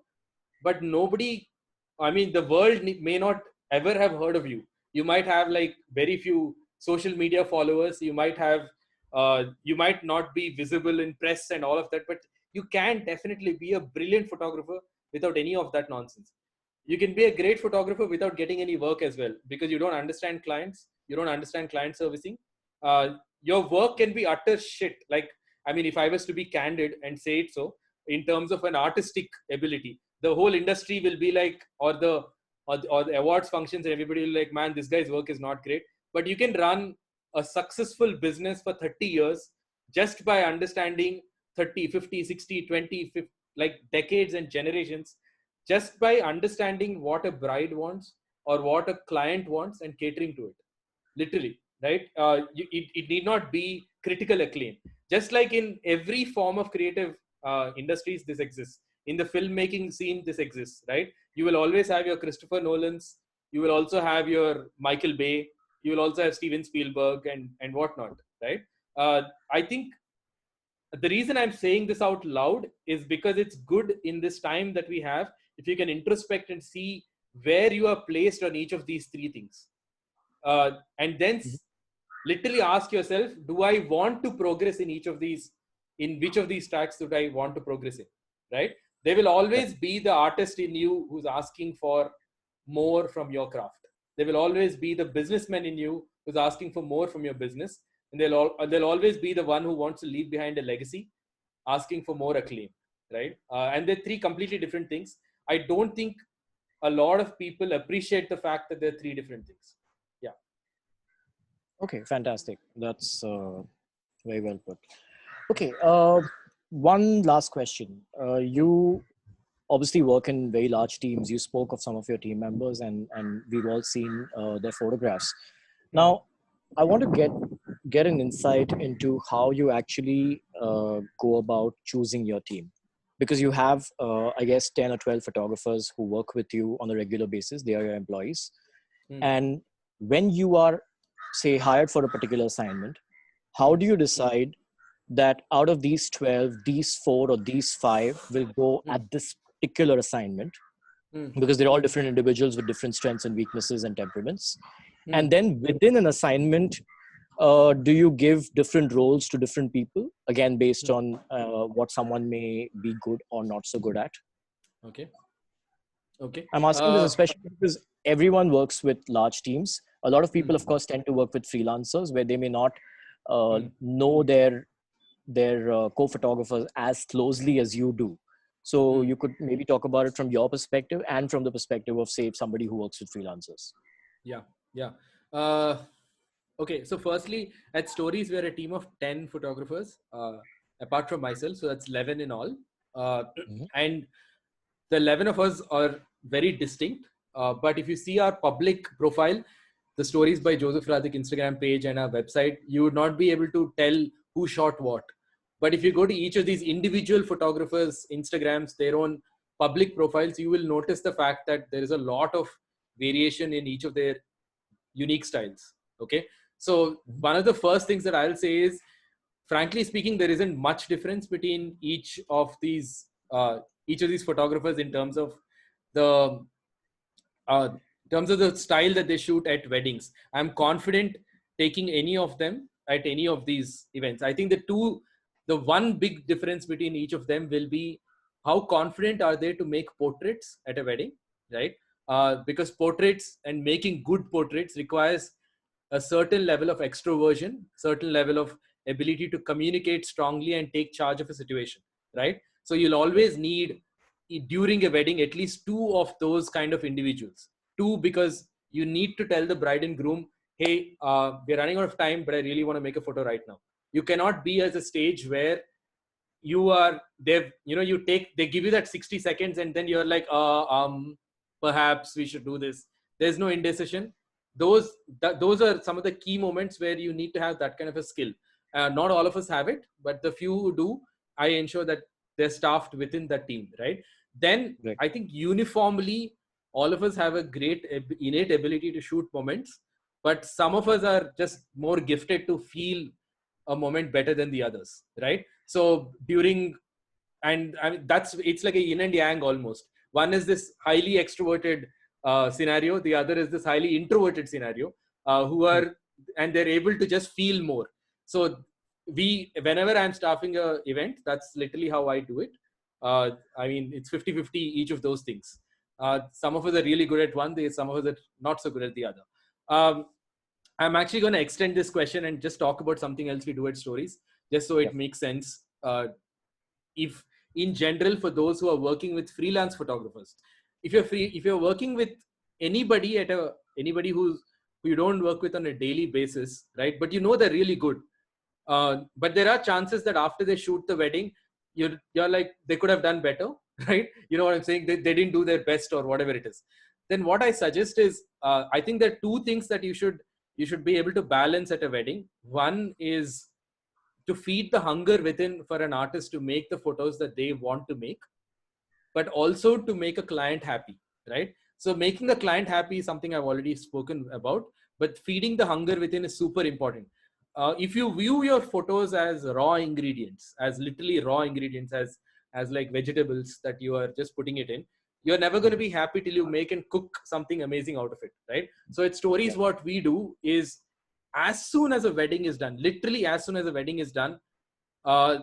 but the world may not ever have heard of you. You might have like very few social media followers. You might not be visible in press and all of that, but you can definitely be a brilliant photographer without any of that nonsense. You can be a great photographer without getting any work as well, because you don't understand clients. You don't understand client servicing. Your work can be utter shit. Like, if I was to be candid and say it so, in terms of an artistic ability, the whole industry will be like, or the awards functions, and everybody will be like, man, this guy's work is not great. But you can run a successful business for 30 years just by understanding 30, 50, 60, 20, 50, like decades and generations, just by understanding what a bride wants or what a client wants and catering to it. Literally, right? It need not be critical acclaim. Just like in every form of creative industries, this exists. In the filmmaking scene, this exists, right? You will always have your Christopher Nolans. You will also have your Michael Bay. You will also have Steven Spielberg and whatnot, right? I think the reason I'm saying this out loud is because it's good in this time that we have, if you can introspect and see where you are placed on each of these three things. And then literally ask yourself, do I want to progress in each of these? In which of these tracks do I want to progress in, right? There will always be the artist in you who's asking for more from your craft. There will always be the businessman in you who's asking for more from your business. And there'll always be the one who wants to leave behind a legacy, asking for more acclaim, right? And they're three completely different things. I don't think a lot of people appreciate the fact that they're three different things. Yeah. Okay, fantastic. That's very well put. Okay, one last question. You obviously work in very large teams. You spoke of some of your team members, and we've all seen their photographs. Now, I want to get an insight into how you actually go about choosing your team, because you have, I guess, 10 or 12 photographers who work with you on a regular basis. They are your employees. And when you are, say, hired for a particular assignment, how do you decide that out of these 12, these 4 or these 5 will go at this particular assignment? Because they're all different individuals with different strengths and weaknesses and temperaments. And then within an assignment, do you give different roles to different people, again, based on what someone may be good or not so good at? Okay. I'm asking this especially because everyone works with large teams. A lot of people, of course, tend to work with freelancers where they may not know their co-photographers as closely as you do. So you could maybe talk about it from your perspective and from the perspective of, say, somebody who works with freelancers. Yeah. Okay. So firstly, at Stories, we're a team of 10 photographers, apart from myself. So that's 11 in all. And the 11 of us are very distinct. But if you see our public profile, the Stories by Joseph Radhik Instagram page and our website, you would not be able to tell who shot what. But if you go to each of these individual photographers' Instagrams, their own public profiles, you will notice the fact that there is a lot of variation in each of their unique styles. Okay. So one of the first things that I'll say is, frankly speaking, there isn't much difference between each of these photographers in terms of the style that they shoot at weddings. I'm confident taking any of them at any of these events. I think the one big difference between each of them will be how confident are they to make portraits at a wedding, right? Because portraits and making good portraits requires a certain level of extroversion, certain level of ability to communicate strongly and take charge of a situation, right? So you'll always need, during a wedding, at least 2 of those kind of individuals. 2, because you need to tell the bride and groom, hey, we're running out of time, but I really want to make a photo right now. You cannot be at a stage where they give you that 60 seconds and then you're like, perhaps we should do this. There's no indecision. Those are some of the key moments where you need to have that kind of a skill. Not all of us have it, but the few who do, I ensure that they're staffed within that team, right? Then I think uniformly, all of us have a great innate ability to shoot moments, but some of us are just more gifted to feel a moment better than the others, right? So it's like a yin and yang almost. One is this highly extroverted scenario, the other is this highly introverted scenario, and they're able to just feel more. So whenever I'm staffing a event, that's literally how I do it. I mean, it's 50-50 each of those things. Some of us are really good at one, some of us are not so good at the other. I'm actually going to extend this question and just talk about something else we do at Stories, just so it makes sense. If in general, for those who are working with freelance photographers, if you're working with anybody who you don't work with on a daily basis, right? But you know they're really good. But there are chances that after they shoot the wedding, you're like, they could have done better, right? You know what I'm saying? They didn't do their best or whatever it is. Then what I suggest is, I think there are 2 things that you should be able to balance at a wedding. One is to feed the hunger within for an artist to make the photos that they want to make, but also to make a client happy, right? So making the client happy is something I've already spoken about, but feeding the hunger within is super important. If you view your photos as raw ingredients, as literally raw ingredients, as like vegetables that you are just putting it in, you're never going to be happy till you make and cook something amazing out of it, right? So at Stories, what we do is, as soon as a wedding is done, literally as soon as a wedding is done, uh,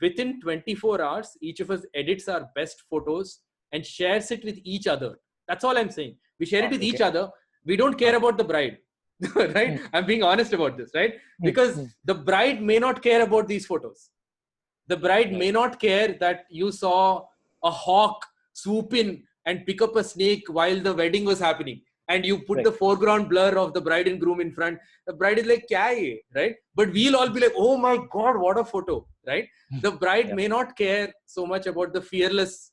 within 24 hours, each of us edits our best photos and shares it with each other. That's all I'm saying. We share it with each other. We don't care about the bride, right? I'm being honest about this, right? Because the bride may not care about these photos. The bride may not care that you saw a hawk swoop in and pick up a snake while the wedding was happening, and you put the foreground blur of the bride and groom in front. The bride is like, kya hai, right? But we'll all be like, oh my God, what a photo, right? The bride may not care so much about the fearless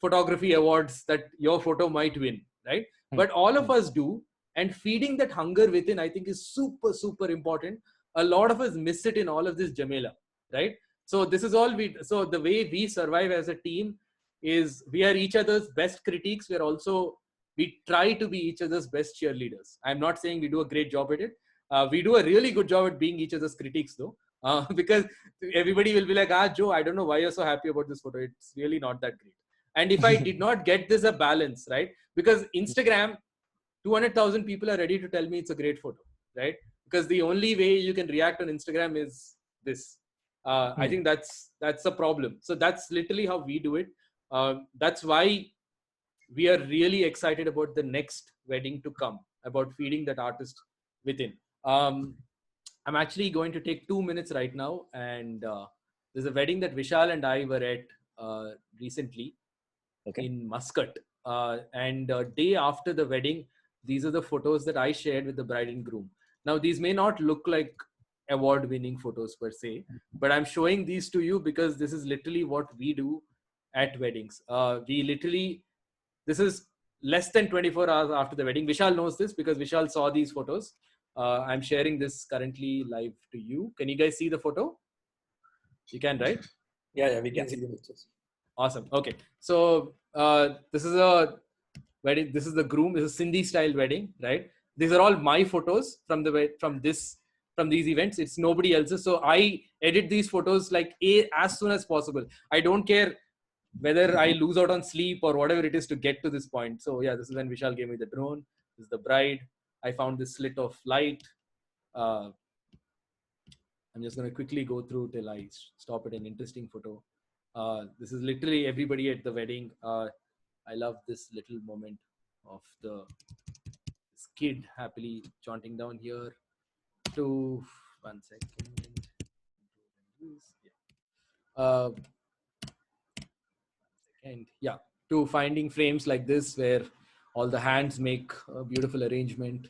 photography awards that your photo might win, right? But all of us do. And feeding that hunger within, I think, is super, super important. A lot of us miss it in all of this Jamela, right? So this is all so the way we survive as a team is we are each other's best critiques. We try to be each other's best cheerleaders. I'm not saying we do a great job at it. We do a really good job at being each other's critiques though, because everybody will be like, Joe, I don't know why you're so happy about this photo. It's really not that great. And if I did not get this a balance, right? Because Instagram, 200,000 people are ready to tell me it's a great photo, right? Because the only way you can react on Instagram is this. I think that's a problem. So that's literally how we do it. That's why we are really excited about the next wedding to come, about feeding that artist within. I'm actually going to take 2 minutes right now, and there's a wedding that Vishal and I were at recently in Muscat. And day after the wedding, these are the photos that I shared with the bride and groom. Now, these may not look like award-winning photos per se, but I'm showing these to you because this is literally what we do at weddings. This is less than 24 hours after the wedding. Vishal knows this because Vishal saw these photos. I'm sharing this currently live to you. Can you guys see the photo? You can, right? Yeah, we can see the pictures. Awesome. Okay. So this is a wedding. This is the groom. This is Sindhi style wedding, right? These are all my photos from these events. It's nobody else's. So I edit these photos like as soon as possible. I don't care whether I lose out on sleep or whatever it is to get to this point. So yeah, this is when Vishal gave me the drone. This is the bride. I found this slit of light. I'm just going to quickly go through till I stop at an interesting photo. This is literally everybody at the wedding. I love this little moment of this kid happily jaunting down here to 1 second. To finding frames like this where all the hands make a beautiful arrangement.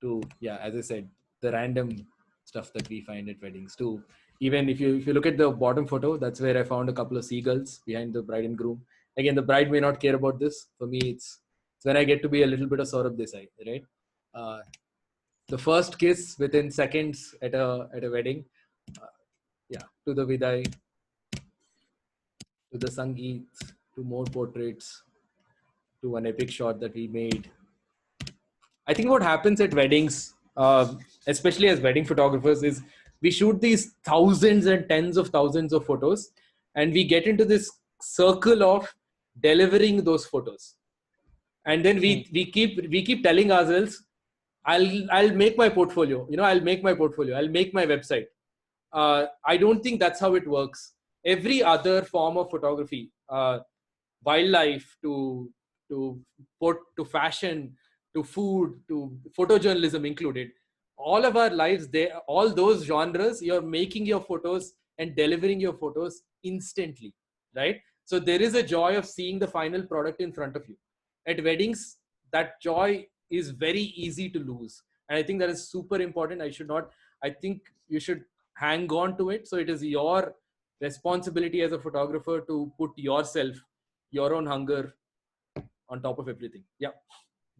To as I said, the random stuff that we find at weddings too. Even if you look at the bottom photo, that's where I found a couple of seagulls behind the bride and groom. Again, the bride may not care about this. For me, it's when I get to be a little bit of Saurabh Desai, right? The first kiss within seconds at a wedding. To the Vidai, to the Sangeet, to more portraits, to an epic shot that we made. I think what happens at weddings, especially as wedding photographers, is we shoot these thousands and tens of thousands of photos, and we get into this circle of delivering those photos, and then we keep telling ourselves, I'll make my portfolio. I'll make my portfolio. I'll make my website. I don't think that's how it works. Every other form of photography, wildlife to fashion, to food, to photojournalism included, all of our lives, all those genres, you're making your photos and delivering your photos instantly, right? So there is a joy of seeing the final product in front of you. At weddings, that joy is very easy to lose. And I think that is super important. I think you should hang on to it. So it is your responsibility as a photographer to put yourself, your own hunger on top of everything. Yeah.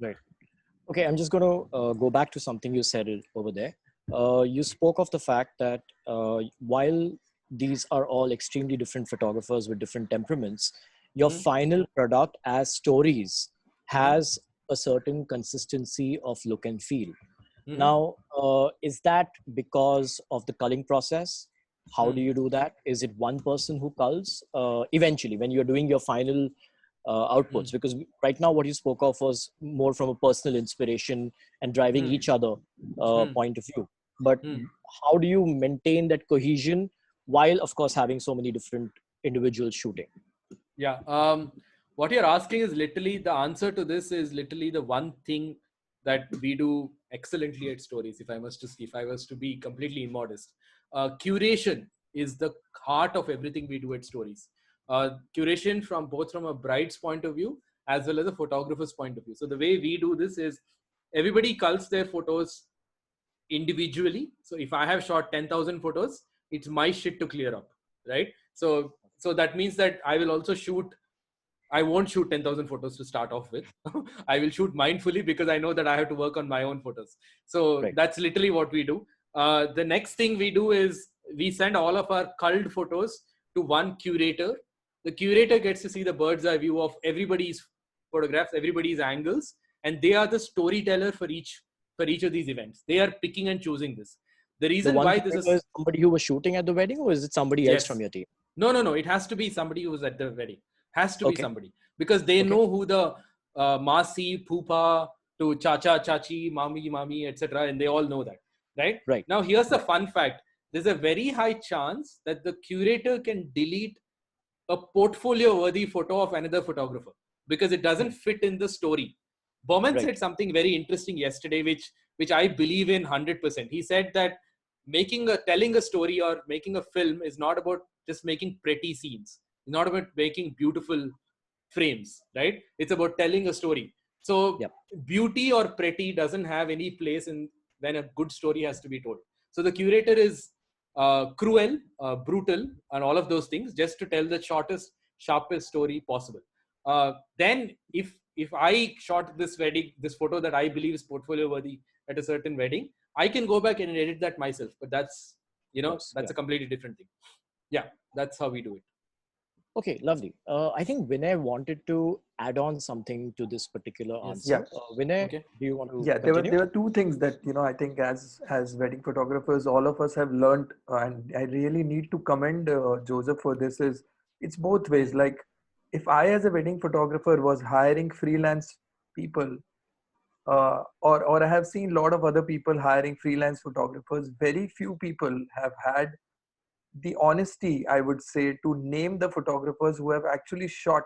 Right. Okay, I'm just going to go back to something you said over there. You spoke of the fact that while these are all extremely different photographers with different temperaments, your final product as stories has a certain consistency of look and feel. Now, is that because of the culling process? How do you do that? Is it one person who culls eventually when you're doing your final outputs? Because right now what you spoke of was more from a personal inspiration and driving each other point of view. But how do you maintain that cohesion while, of course, having so many different individuals shooting? Yeah. What you're asking is literally the answer to this is literally the one thing that we do excellently at Stories. If I was to be completely immodest, curation is the heart of everything we do at Stories. Curation from a bride's point of view as well as a photographer's point of view. So the way we do this is everybody culls their photos individually. So if I have shot 10,000 photos, it's my shit to clear up, right? So that means that I won't shoot 10,000 photos to start off with. I will shoot mindfully because I know that I have to work on my own photos. So Right. that's literally what we do. The next thing we do is we send all of our culled photos to one curator. The curator gets to see the bird's eye view of everybody's photographs, everybody's angles, and they are the storyteller for each of these events. They are picking and choosing this. The The reason one why this curator is somebody who was shooting at the wedding, or is it somebody else Yes. from your team? No. It has to be somebody who's at the wedding. Has to be Okay. somebody because they Okay. know who the Masi, Poopa to Chacha, Chachi, Mami, etc. And they all know that, right? Right. Now, here's the fun fact. There's a very high chance that the curator can delete a portfolio-worthy photo of another photographer because it doesn't fit in the story. Bowman Right. said something very interesting yesterday, which I believe in 100%. He said that telling a story or making a film is not about just making pretty scenes. It's not about making beautiful frames, right? It's about telling a story. So Yep. beauty or pretty doesn't have any place in when a good story has to be told. So the curator is cruel, brutal, and all of those things just to tell the shortest, sharpest story possible. Then if I shot this photo that I believe is portfolio worthy at a certain wedding, I can go back and edit that myself. But that's course, that's yeah. a completely different thing. Yeah, that's how we do it. Okay, lovely. I think Vinay wanted to add on something to this particular Yes. answer. Vinay, Okay. do you want to Yeah, there continue? were two things that I think as wedding photographers, all of us have learned, and I really need to commend Joseph for this. Is it's both ways. Like, if I as a wedding photographer was hiring freelance people, or I have seen a lot of other people hiring freelance photographers, very few people have had the honesty, I would say, to name the photographers who have actually shot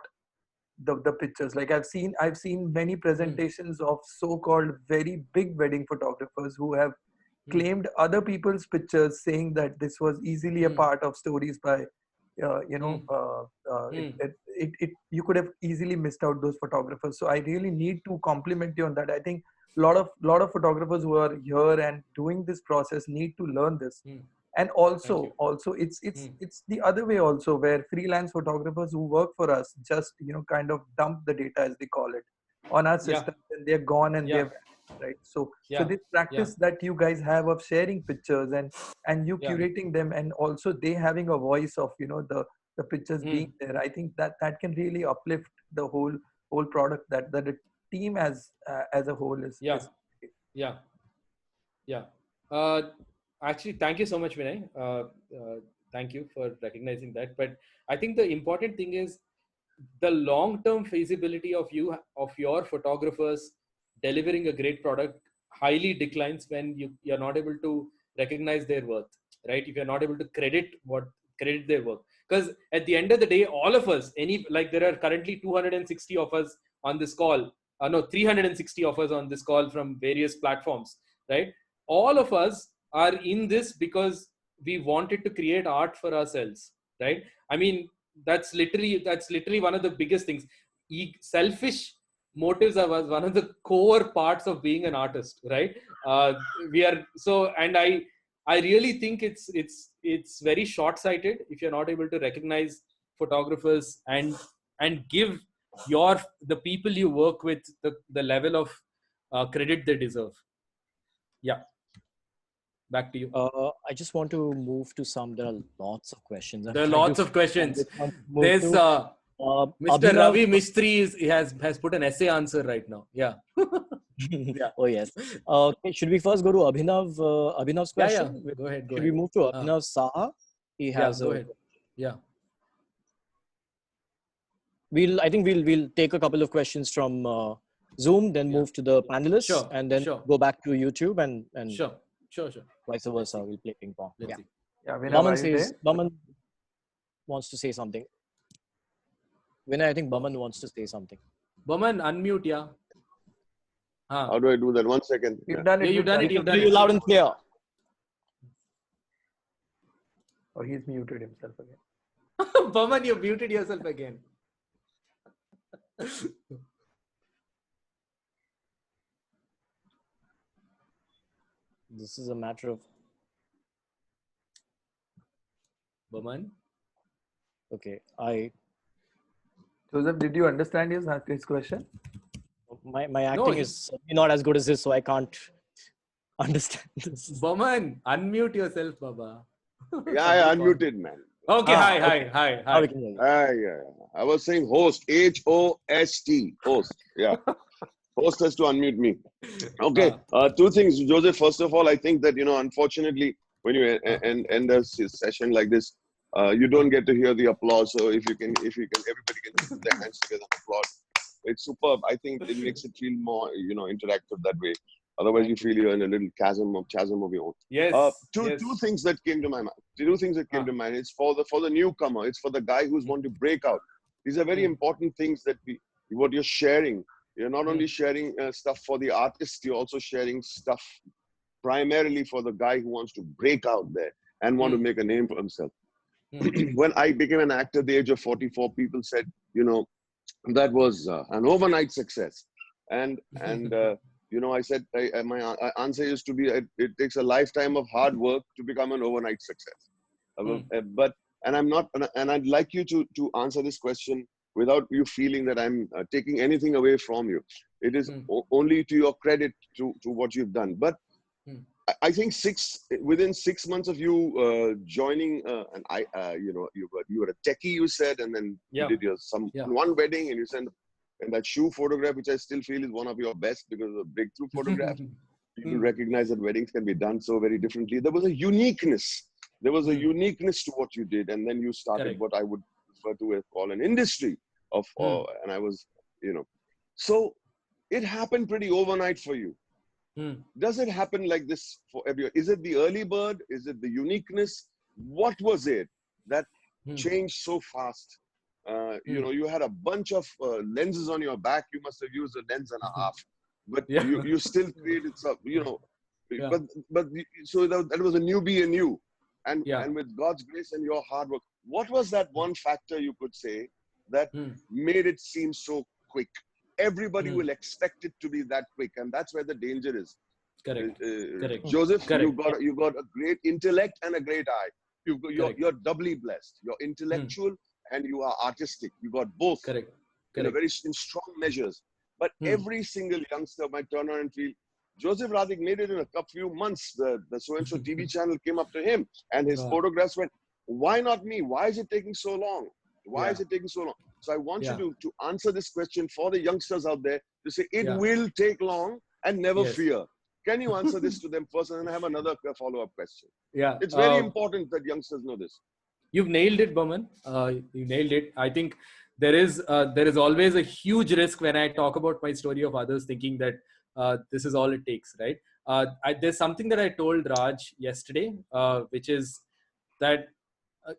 the pictures. Like I've seen many presentations of so-called very big wedding photographers who have claimed other people's pictures, saying that this was easily a part of stories by you could have easily missed out those photographers. So I really need to compliment you on that. I think lot of photographers who are here and doing this process need to learn this. And also it's the other way also, where freelance photographers who work for us just kind of dump the data, as they call it, on our system, and they're gone and they're right. So this practice that you guys have of sharing pictures and you curating them, and also they having a voice of the pictures being there, I think that can really uplift the whole product that the team as a whole is. Yeah. Actually, thank you so much, Vinay. Thank you for recognizing that. But I think the important thing is the long-term feasibility of your photographers delivering a great product highly declines when you're not able to recognize their worth, right? If you're not able to credit their work, because at the end of the day, all of us, there are currently 260 of us on this call. No, 360 of us on this call from various platforms, right? All of us are in this because we wanted to create art for ourselves, right? I mean, that's literally one of the biggest things. Selfish motives are one of the core parts of being an artist, right? We are so, and I really think it's very short-sighted if you're not able to recognize photographers and give the people you work with the level of credit they deserve. Yeah. back to you. I just want to move to some. There are lots of questions. I'm There are trying lots to of questions. which one to move There's to. Mr. Abhinav. Ravi Mistry has put an essay answer right now. Yeah. Yeah. Oh yes. Okay, should we first go to Abhinav? Abhinav's Yeah. question. Go ahead. Should we move to Ah. Abhinav Saha? He Yeah. has Go a. ahead. Yeah. I think we'll take a couple of questions from Zoom, then move to the panelists, Sure, and then sure. go back to YouTube, and Sure. vice versa. We'll play ping pong. Let's Yeah. see. Yeah, Vinay, Baman are you says there? Baman wants to say something. Vinay, I think Baman wants to say something. Baman, unmute, yeah. How do I do that? 1 second. You've done it. Yeah, you've done it. You've done Hear you it. loud and clear. Or he's muted himself again. Baman, you muted yourself again. This is a matter of Baman? okay. Joseph, did you understand his question? My acting is not as good as this, so I can't understand this. Baman, unmute yourself, Baba. Yeah, I unmuted, man. Okay, hi. Now we can hear you. Yeah. I was saying host, H-O-S-T, host. Yeah. Host has to unmute me. Okay. Two things, Joseph. First of all, I think that, unfortunately, when you end a session like this, you don't get to hear the applause. So if you can, everybody can put their hands together and applaud. It's superb. I think it makes it feel more, interactive that way. Otherwise, you feel you're in a little chasm of your own. Yes. Two things that came to my mind. Two things that came to mind. It's for the newcomer. It's for the guy who's want to break out. These are very important things that what you're sharing. You're not only sharing stuff for the artist, you're also sharing stuff primarily for the guy who wants to break out there and want to make a name for himself. When I became an actor at the age of 44, people said, that was an overnight success. And I said, my answer used to be, it takes a lifetime of hard work to become an overnight success. And I'd like you to answer this question without you feeling that I'm taking anything away from you. It is only to your credit to what you've done. But I think within 6 months of you joining, and you were a techie, you said, and then you did one wedding, and you sent and that shoe photograph, which I still feel is one of your best because of the breakthrough photograph. People recognize that weddings can be done so very differently. There was a uniqueness. There was a uniqueness to what you did, and then you started what I would refer to as call an industry of, and I was, so it happened pretty overnight for you. Does it happen like this for everyone? Is it the early bird? Is it the uniqueness? What was it that changed so fast? You had a bunch of lenses on your back. You must have used a lens and a half, but you still created some, but so that was a newbie in you. And with God's grace and your hard work, what was that one factor you could say that made it seem so quick? Everybody will expect it to be that quick, and that's where the danger is. Correct. Joseph, you got a great intellect and a great eye. You're doubly blessed. You're intellectual and you are artistic. You got both. Correct. In strong measures. But every single youngster might turn around and feel, Joseph Radhik made it in a few months. The so-and-so TV channel came up to him and his photographs went, why not me? Why is it taking so long? Why is it taking so long? So I want you to answer this question for the youngsters out there to say, it will take long and never fear. Can you answer this to them first? And then I have another follow-up question. Yeah. It's very important that youngsters know this. You've nailed it, Baman. You nailed it. I think there is always a huge risk when I talk about my story of others thinking that this is all it takes, right? There's something that I told Raj yesterday, which is that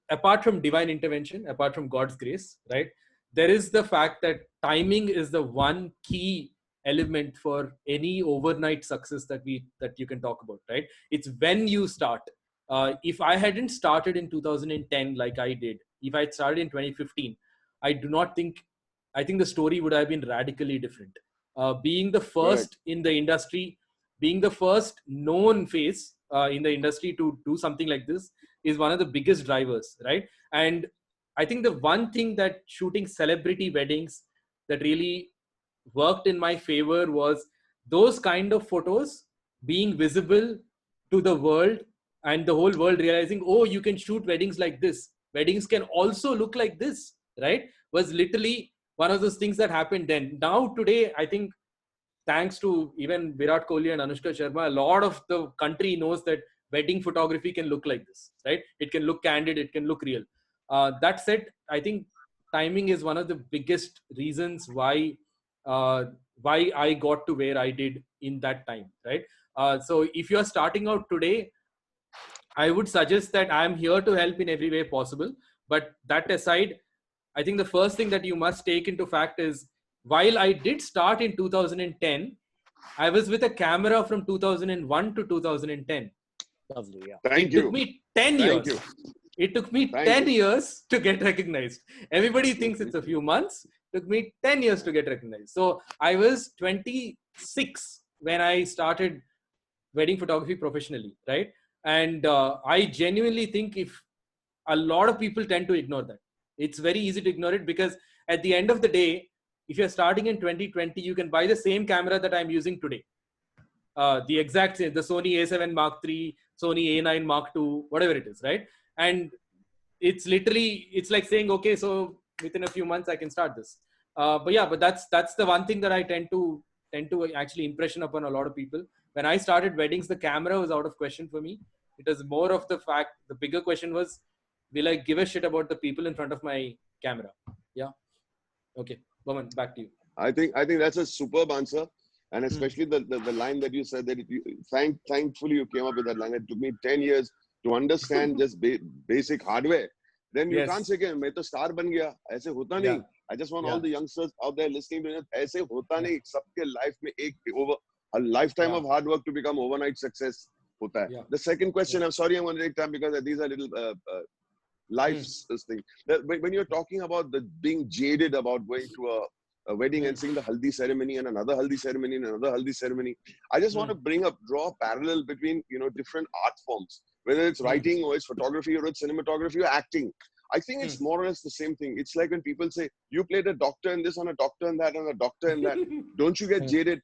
apart from divine intervention, apart from God's grace, right, there is the fact that timing is the one key element for any overnight success that you can talk about, right? It's when you start. If I hadn't started in 2010 like I did, if I had started in 2015, I think the story would have been radically different. Being the first in the industry, being the first known face in the industry to do something like this is one of the biggest drivers, right? And I think the one thing that shooting celebrity weddings that really worked in my favor was those kind of photos being visible to the world, and the whole world realizing, oh, you can shoot weddings like this. Weddings can also look like this, right? Was literally one of those things that happened then. Now, today, I think, thanks to even Virat Kohli and Anushka Sharma, a lot of the country knows that wedding photography can look like this, right? It can look candid, it can look real. That said, I think timing is one of the biggest reasons why I got to where I did in that time, right? So if you are starting out today, I would suggest that I am here to help in every way possible. But that aside, I think the first thing that you must take into fact is, while I did start in 2010, I was with a camera from 2001 to 2010. Lovely, yeah. Thank It took you. me 10 Thank years. you. It took me Thank 10 you. years to get recognized. Everybody thinks it's a few months. It took me 10 years to get recognized. So I was 26 when I started wedding photography professionally, right? And I genuinely think if a lot of people tend to ignore that. It's very easy to ignore it, because at the end of the day, if you're starting in 2020, you can buy the same camera that I'm using today. The exact same, the Sony A7 Mark III, Sony A9 Mark II, whatever it is, right? And it's literally, it's like saying, okay, so within a few months I can start this. But that's the one thing that I tend to actually impression upon a lot of people. When I started weddings, the camera was out of question for me. It was more of the fact, the bigger question was, will I give a shit about the people in front of my camera? Yeah. Okay, Boman, back to you. I think that's a superb answer, and especially the line that you said, that thankfully you came up with that line. It took me 10 years to understand just basic hardware. Then you can't say, "मैं तो star बन गया." ऐसे होता नहीं. I just want all the youngsters out there listening to it. ऐसे होता नहीं. सबके life में a lifetime of hard work to become overnight success होता है. The second question, I'm sorry, I'm going to take time because these are little life's thing. When you're talking about being jaded about going to a wedding and seeing the haldi ceremony and another haldi ceremony and another haldi ceremony, I just want to draw a parallel between different art forms, whether it's writing or it's photography or it's cinematography or acting. I think it's more or less the same thing. It's like when people say, you played a doctor in this and a doctor in that and a doctor in that. Don't you get jaded?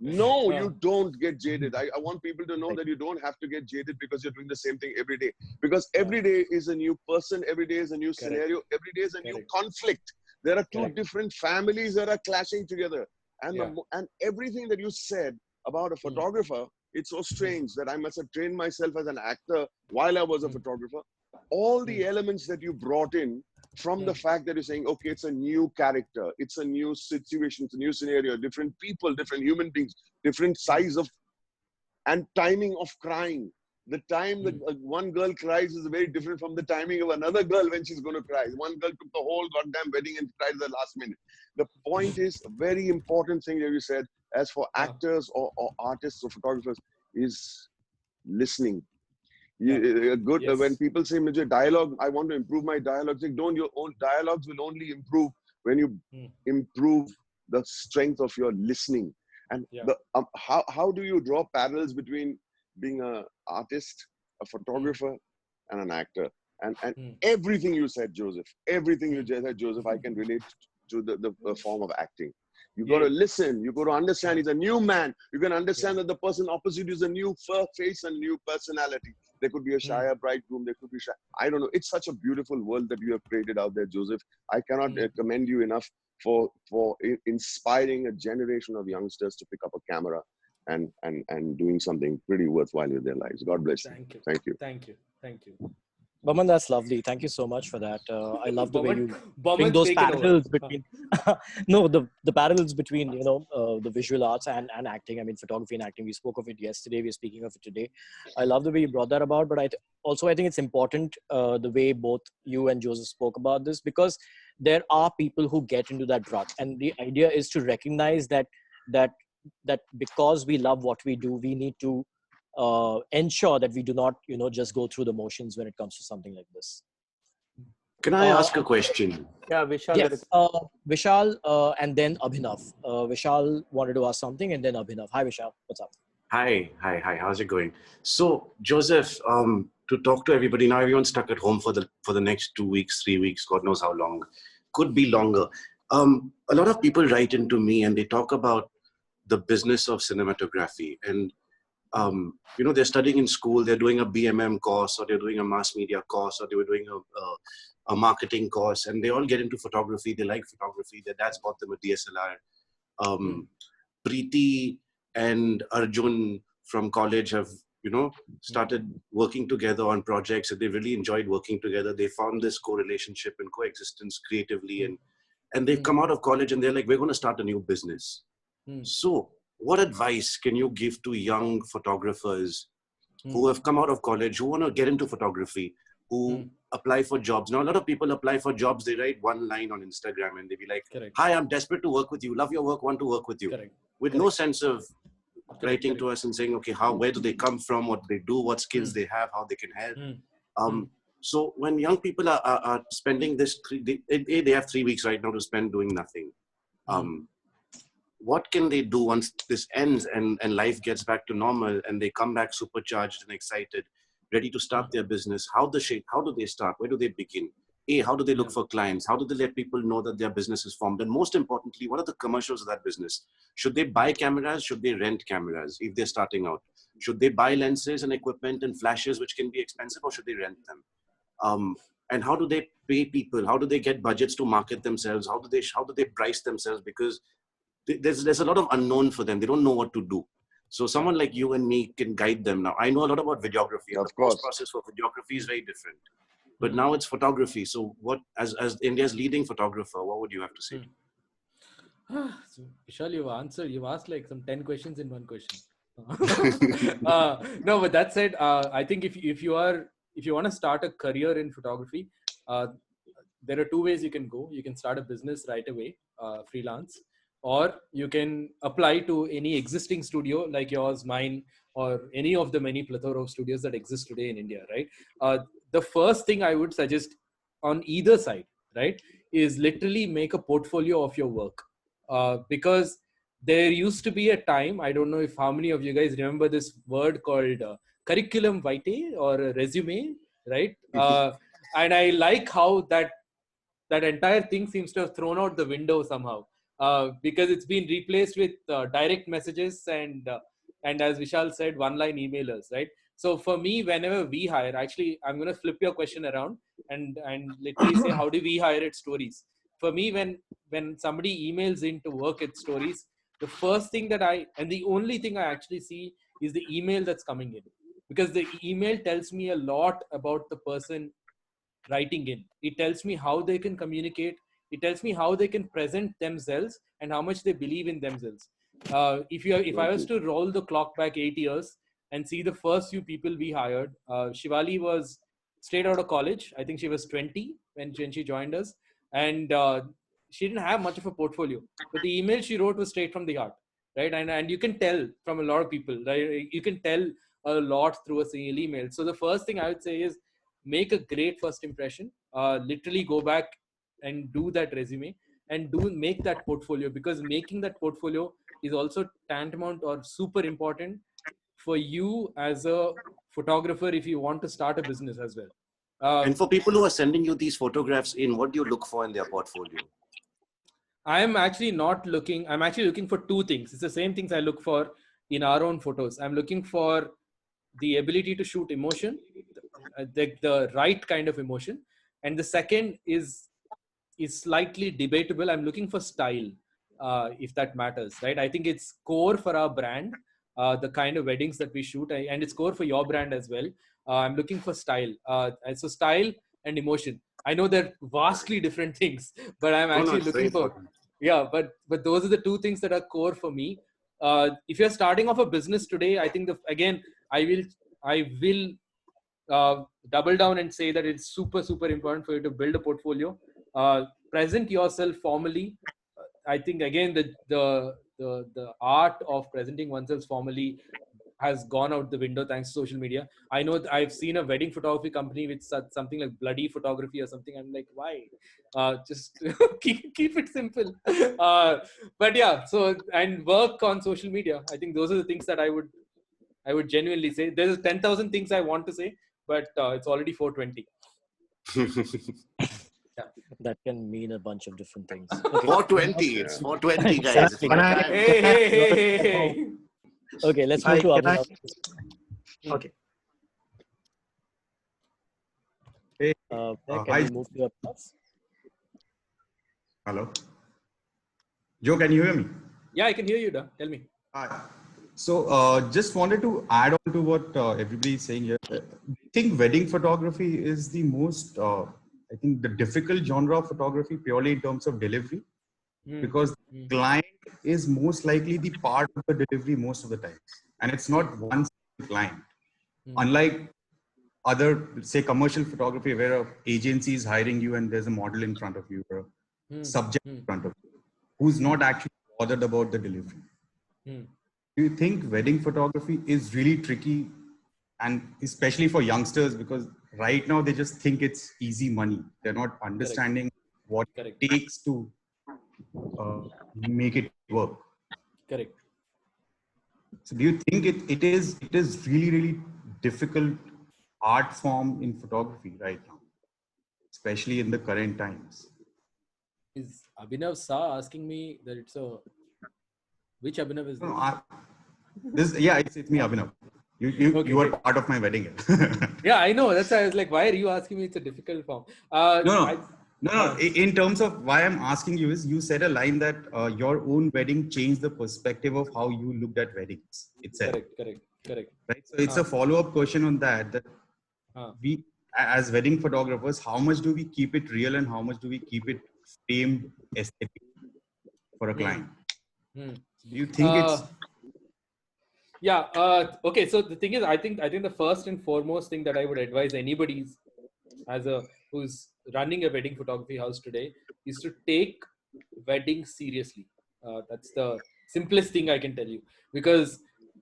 No, you don't get jaded. I want people to know that you don't have to get jaded because you're doing the same thing every day. Because every day is a new person, every day is a new scenario, every day is a new conflict. There are two different families that are clashing together. And, and everything that you said about a photographer, it's so strange that I must have trained myself as an actor while I was a photographer. All the elements that you brought in, from the fact that you're saying, okay, it's a new character, it's a new situation, it's a new scenario, different people, different human beings, different size of and timing of crying. The time that one girl cries is very different from the timing of another girl when she's going to cry. One girl took the whole goddamn wedding and cried at the last minute. The point is, a very important thing that you said, as for actors or artists or photographers, is listening. When people say, "Mujhe dialogue, I want to improve my dialogue," say, "Don't, your own dialogues will only improve when you improve the strength of your listening." And how do you draw parallels between being an artist, a photographer, and an actor? And everything you said, Joseph, everything you said, Joseph, I can relate to the form of acting. You got to listen. You got to understand he's a new man. You can understand that the person opposite is a new face and new personality. There could be a shyer bridegroom. There could be I don't know. It's such a beautiful world that you have created out there, Joseph. I cannot commend you enough for inspiring a generation of youngsters to pick up a camera and doing something pretty worthwhile with their lives. God bless you. Thank you. Thank you. Thank you. Thank you. Baman, that's lovely. Thank you so much for that. I love the way you bring those parallels between the parallels between the visual arts and acting. I mean, photography and acting. We spoke of it yesterday. We're speaking of it today. I love the way you brought that about. But I think it's important the way both you and Joseph spoke about this, because there are people who get into that rut, and the idea is to recognize that because we love what we do, we need to ensure that we do not just go through the motions when it comes to something like this. Can I ask a question? Yeah, Vishal. Yes, Vishal and then Abhinav. Vishal wanted to ask something and then Abhinav. Hi Vishal, what's up? Hi, how's it going? So Joseph, to talk to everybody now, everyone's stuck at home for the next 2 weeks, 3 weeks, God knows how long, could be longer. A lot of people write into me and they talk about the business of cinematography, and they're studying in school, they're doing a BMM course, or they're doing a mass media course, or they were doing a marketing course, and they all get into photography. They like photography. Their dads bought them a DSLR. Preeti and Arjun from college have, started working together on projects, and they really enjoyed working together. They found this co-relationship and coexistence creatively, and they've come out of college and they're like, we're going to start a new business. So what advice can you give to young photographers who have come out of college, who want to get into photography, who apply for jobs? Now, a lot of people apply for jobs. They write one line on Instagram and they be like, hi, I'm desperate to work with you. Love your work, want to work with you. With no sense of writing to us and saying, okay, where do they come from? What do they do? What skills they have? How they can help? So when young people are spending this, they have 3 weeks right now to spend doing nothing. What can they do once this ends and life gets back to normal and they come back supercharged and excited, ready to start their business? How do they start? Where do they begin? How do they look for clients? How do they let people know that their business is formed? And most importantly, what are the commercials of that business? Should they buy cameras? Should they rent cameras if they're starting out? Should they buy lenses and equipment and flashes, which can be expensive, or should they rent them? And how do they pay people? How do they get budgets to market themselves? How do they price themselves? Because there's a lot of unknown for them. They don't know what to do. So someone like you and me can guide them. Now, I know a lot about videography. Of the course. process for videography is very different. But now it's photography. So what, as India's leading photographer, what would you have to say? So, Vishal, you've asked like some 10 questions in one question. No, but that said, I think if you want to start a career in photography, there are two ways you can go. You can start a business right away, freelance, or you can apply to any existing studio like yours, mine, or any of the many plethora of studios that exist today in India, right? The first thing I would suggest on either side, right, is literally make a portfolio of your work. Because there used to be a time, I don't know if how many of you guys remember this word called curriculum vitae or a resume, right? And I like how that entire thing seems to have thrown out the window somehow, because it's been replaced with direct messages and as Vishal said, one-line emailers, right? So for me, whenever we hire, actually, I'm going to flip your question around and literally say, how do we hire at Stories? For me, when somebody emails in to work at Stories, the first thing and the only thing I actually see is the email that's coming in, because the email tells me a lot about the person writing in. It tells me how they can communicate. It tells me how they can present themselves and how much they believe in themselves. If I was to roll the clock back 8 years and see the first few people we hired, Shivali was straight out of college. I think she was 20 when she joined us, and she didn't have much of a portfolio, but the email she wrote was straight from the heart, right? And you can tell from a lot of people, right? You can tell a lot through a single email. So the first thing I would say is make a great first impression. Literally go back and do that resume and make that portfolio, because making that portfolio is also tantamount or super important for you as a photographer if you want to start a business as well. And for people who are sending you these photographs in, what do you look for in their portfolio? I'm actually looking for two things. It's the same things I look for in our own photos. I'm looking for the ability to shoot emotion, the right kind of emotion. And the second is slightly debatable. I'm looking for style, if that matters, right? I think it's core for our brand, the kind of weddings that we shoot, and it's core for your brand as well. I'm looking for style. And so style and emotion, I know they're vastly different things, but I'm actually looking for, but those are the two things that are core for me. If you're starting off a business today, I think I will double down and say that it's super, super important for you to build a portfolio, present yourself formally. I think again, the art of presenting oneself formally has gone out the window thanks to social media. I know I've seen a wedding photography company with something like bloody photography or something. I'm like, why? Just keep it simple. But yeah, so, and work on social media. I think those are the things that I would genuinely say. There's 10,000 things I want to say, but it's already 4:20. Yeah. That can mean a bunch of different things. Okay. 4:20. It's 4:20, guys. Hey. Okay, let's Hi, move to can I? Abhinav. Okay. Hey, Can hi. we move to Abhinav? Hello. Joe, can you hear me? Yeah, I can hear you. Tell me. Hi. So, just wanted to add on to what everybody is saying here. I think wedding photography is the most, I think, the difficult genre of photography purely in terms of delivery, because the client is most likely the part of the delivery most of the times, and it's not one single client. Unlike other, say, commercial photography, where a agency is hiring you and there's a model in front of you or a subject in front of you who's not actually bothered about the delivery. Do you think wedding photography is really tricky, and especially for youngsters, because right now they just think it's easy money. They're not understanding what it takes to make it work. Correct. So do you think it is really difficult art form in photography right now, especially in the current times? Is Abhinav Sa asking me that it's a... Which Abhinav is this? It's me, Abhinav. You are part of my wedding. Yeah, I know. That's why I was like, why are you asking me? It's a difficult form. No. In terms of why I'm asking you is, you said a line that your own wedding changed the perspective of how you looked at weddings itself. Correct. Right. So it's a follow-up question on that. That we, as wedding photographers, how much do we keep it real and how much do we keep it framed aesthetic for a client? Do you think it's... Yeah. Okay. So the thing is, I think the first and foremost thing that I would advise anybody who's running a wedding photography house today is to take wedding seriously. That's the simplest thing I can tell you, because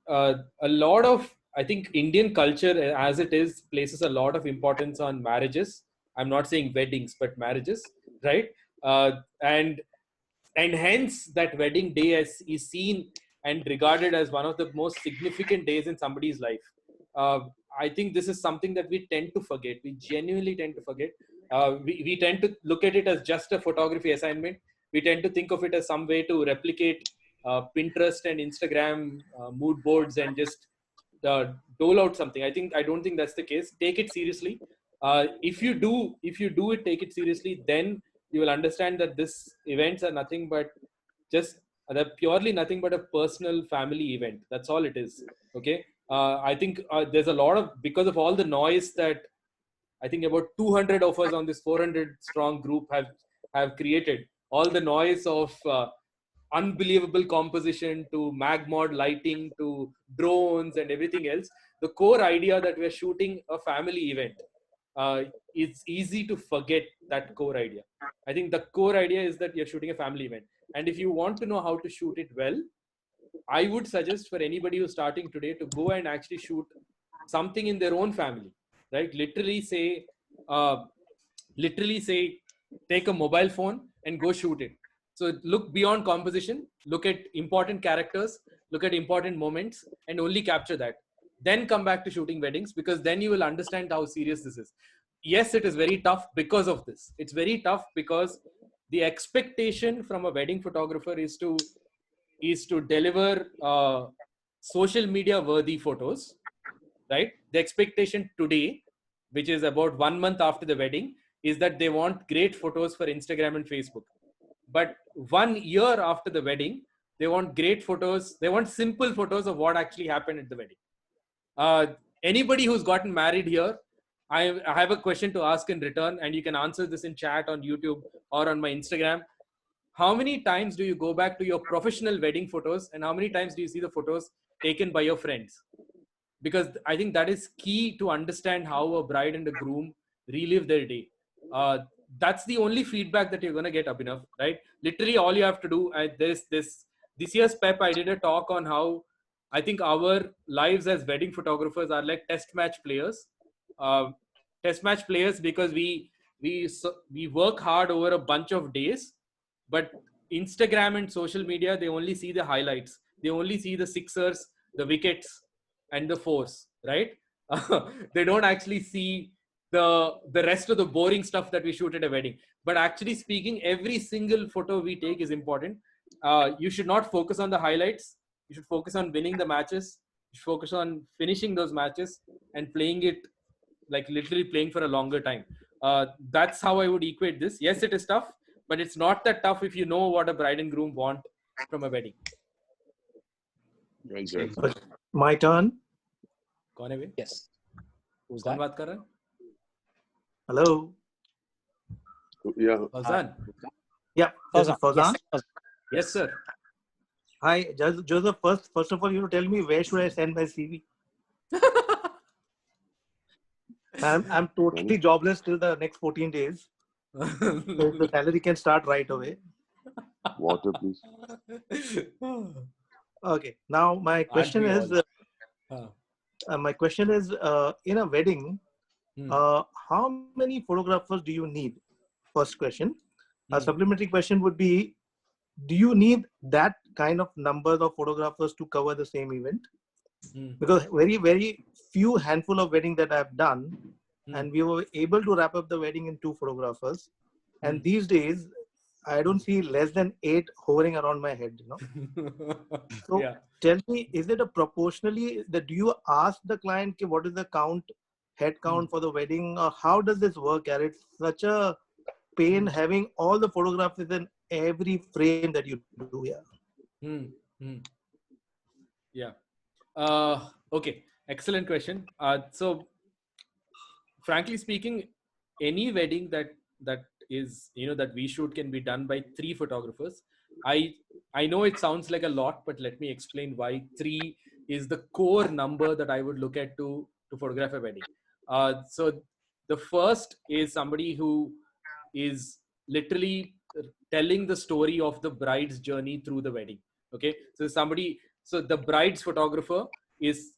a lot of, I think, Indian culture as it is places a lot of importance on marriages. I'm not saying weddings, but marriages, right? And hence that wedding day is seen and regarded as one of the most significant days in somebody's life. I think this is something that we tend to forget. We genuinely tend to forget. We tend to look at it as just a photography assignment. We tend to think of it as some way to replicate Pinterest and Instagram mood boards and just dole out something. I don't think that's the case. Take it seriously. If you do it, take it seriously, then you will understand that this events are nothing but just they're purely nothing but a personal family event. That's all it is. Okay. I think there's a lot of, because of all the noise that I think about 200 of us on this 400 strong group have created, all the noise of unbelievable composition to mag mod lighting to drones and everything else. The core idea that we're shooting a family event, it's easy to forget that core idea. I think the core idea is that you're shooting a family event. And if you want to know how to shoot it well, I would suggest for anybody who's starting today to go and actually shoot something in their own family, right? Uh, literally say, take a mobile phone and go shoot it. So look beyond composition, look at important characters, look at important moments, and only capture that. Then come back to shooting weddings, because then you will understand how serious this is. Yes, it is very tough because of this. It's very tough because the expectation from a wedding photographer is to deliver social media worthy photos, right? The expectation today, which is about 1 month after the wedding, is that they want great photos for Instagram and Facebook. But 1 year after the wedding, they want great photos. They want simple photos of what actually happened at the wedding. Anybody who's gotten married here, I have a question to ask in return, and you can answer this in chat on YouTube or on my Instagram. How many times do you go back to your professional wedding photos, and how many times do you see the photos taken by your friends? Because I think that is key to understand how a bride and a groom relive their day. That's the only feedback that you're going to get, Abhinav, right? Literally all you have to do, this year's PEP, I did a talk on how I think our lives as wedding photographers are like test match players. Because we work hard over a bunch of days, but Instagram and social media, they only see the highlights. They only see the sixers, the wickets, and the fours, right? They don't actually see the rest of the boring stuff that we shoot at a wedding. But actually speaking, every single photo we take is important. You should not focus on the highlights. You should focus on winning the matches. You should focus on finishing those matches and playing it, like literally playing for a longer time. That's how I would equate this. Yes, it is tough, but it's not that tough if you know what a bride and groom want from a wedding. Well said. My turn. Gone away? Yes. Who's Kaun that? baat kar raha hai? Hello. Yeah. Fauzan. Yeah, this is Fauzan. Yes. Yes, sir. Hi, Joseph. First of all, you tell me where should I send my CV? I'm totally jobless till the next 14 days. So the salary can start right away. Water, please. Okay. Now my question is, in a wedding, how many photographers do you need? First question. A supplementary question would be, do you need that kind of number of photographers to cover the same event? Because very, very few handful of weddings that I've done, and we were able to wrap up the wedding in 2 photographers. And these days, I don't see less than 8 hovering around my head, So tell me, is it a proportionally that do you ask the client what is the head count for the wedding, or how does this work? It's such a pain having all the photographs in every frame that you do. Okay, excellent question. So frankly speaking, any wedding that is that we shoot can be done by 3 photographers. I know it sounds like a lot, but let me explain why 3 is the core number that I would look at to photograph a wedding. So the first is somebody who is literally telling the story of the bride's journey through the wedding. Okay, so the bride's photographer is,